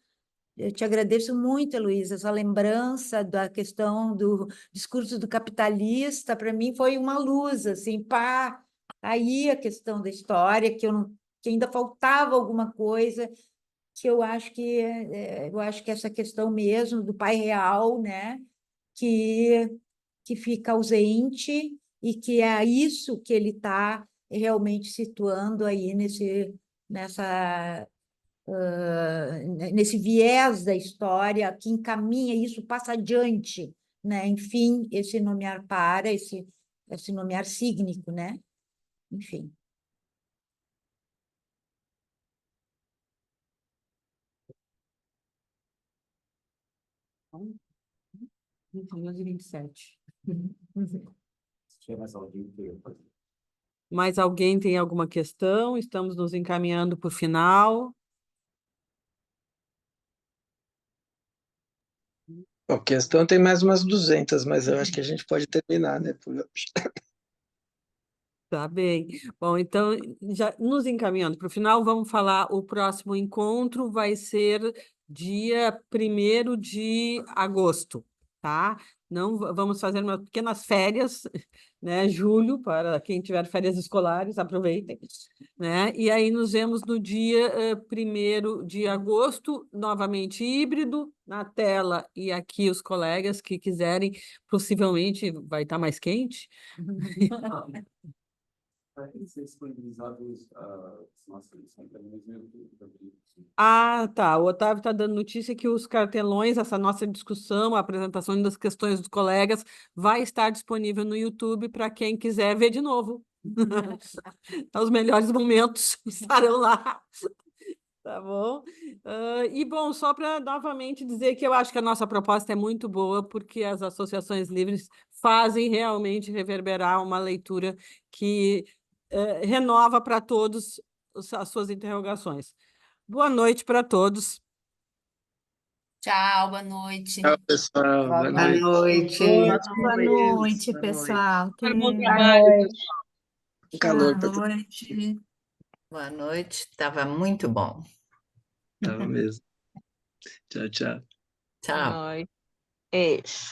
eu te agradeço muito, Heloísa, essa lembrança da questão do discurso do capitalista, para mim foi uma luz, assim, pá, aí a questão da história, que ainda faltava alguma coisa, que eu acho que essa questão mesmo do pai real, né, que fica ausente e que é isso que ele está realmente situando aí nesse viés da história que encaminha isso, passa adiante, né? Enfim, esse nomear para, esse nomear sígnico, né? Enfim. Então, 27. Mais alguém tem alguma questão? Estamos nos encaminhando para o final. Bom, questão tem mais umas 200, mas eu acho que a gente pode terminar, né? por hoje. Tá bem. Bom, então, já nos encaminhando para o final, vamos falar, o próximo encontro vai ser dia 1º de agosto, tá? Não vamos fazer umas pequenas férias, né? Julho, para quem tiver férias escolares, aproveitem, né? E aí nos vemos no dia 1º de agosto, novamente híbrido, na tela, e aqui os colegas que quiserem, possivelmente vai estar mais quente. Vai ser disponibilizados os nossos cartões no YouTube. Ah, tá. O Otávio está dando notícia que os cartelões, essa nossa discussão, a apresentação das questões dos colegas, vai estar disponível no YouTube para quem quiser ver de novo. Os melhores momentos estarão lá. Tá bom? E, bom, só para novamente dizer que eu acho que a nossa proposta é muito boa, porque as associações livres fazem realmente reverberar uma leitura que renova para todos as suas interrogações. Boa noite para todos. Tchau, boa noite. Tchau, pessoal. Boa Boa noite. noite. Boa noite, pessoal. Super bom Até. trabalho. Um calor Boa para todo noite. Boa noite. Estava muito bom. mundo mesmo. Tchau, tchau. Tchau. Boa noite. Beijo.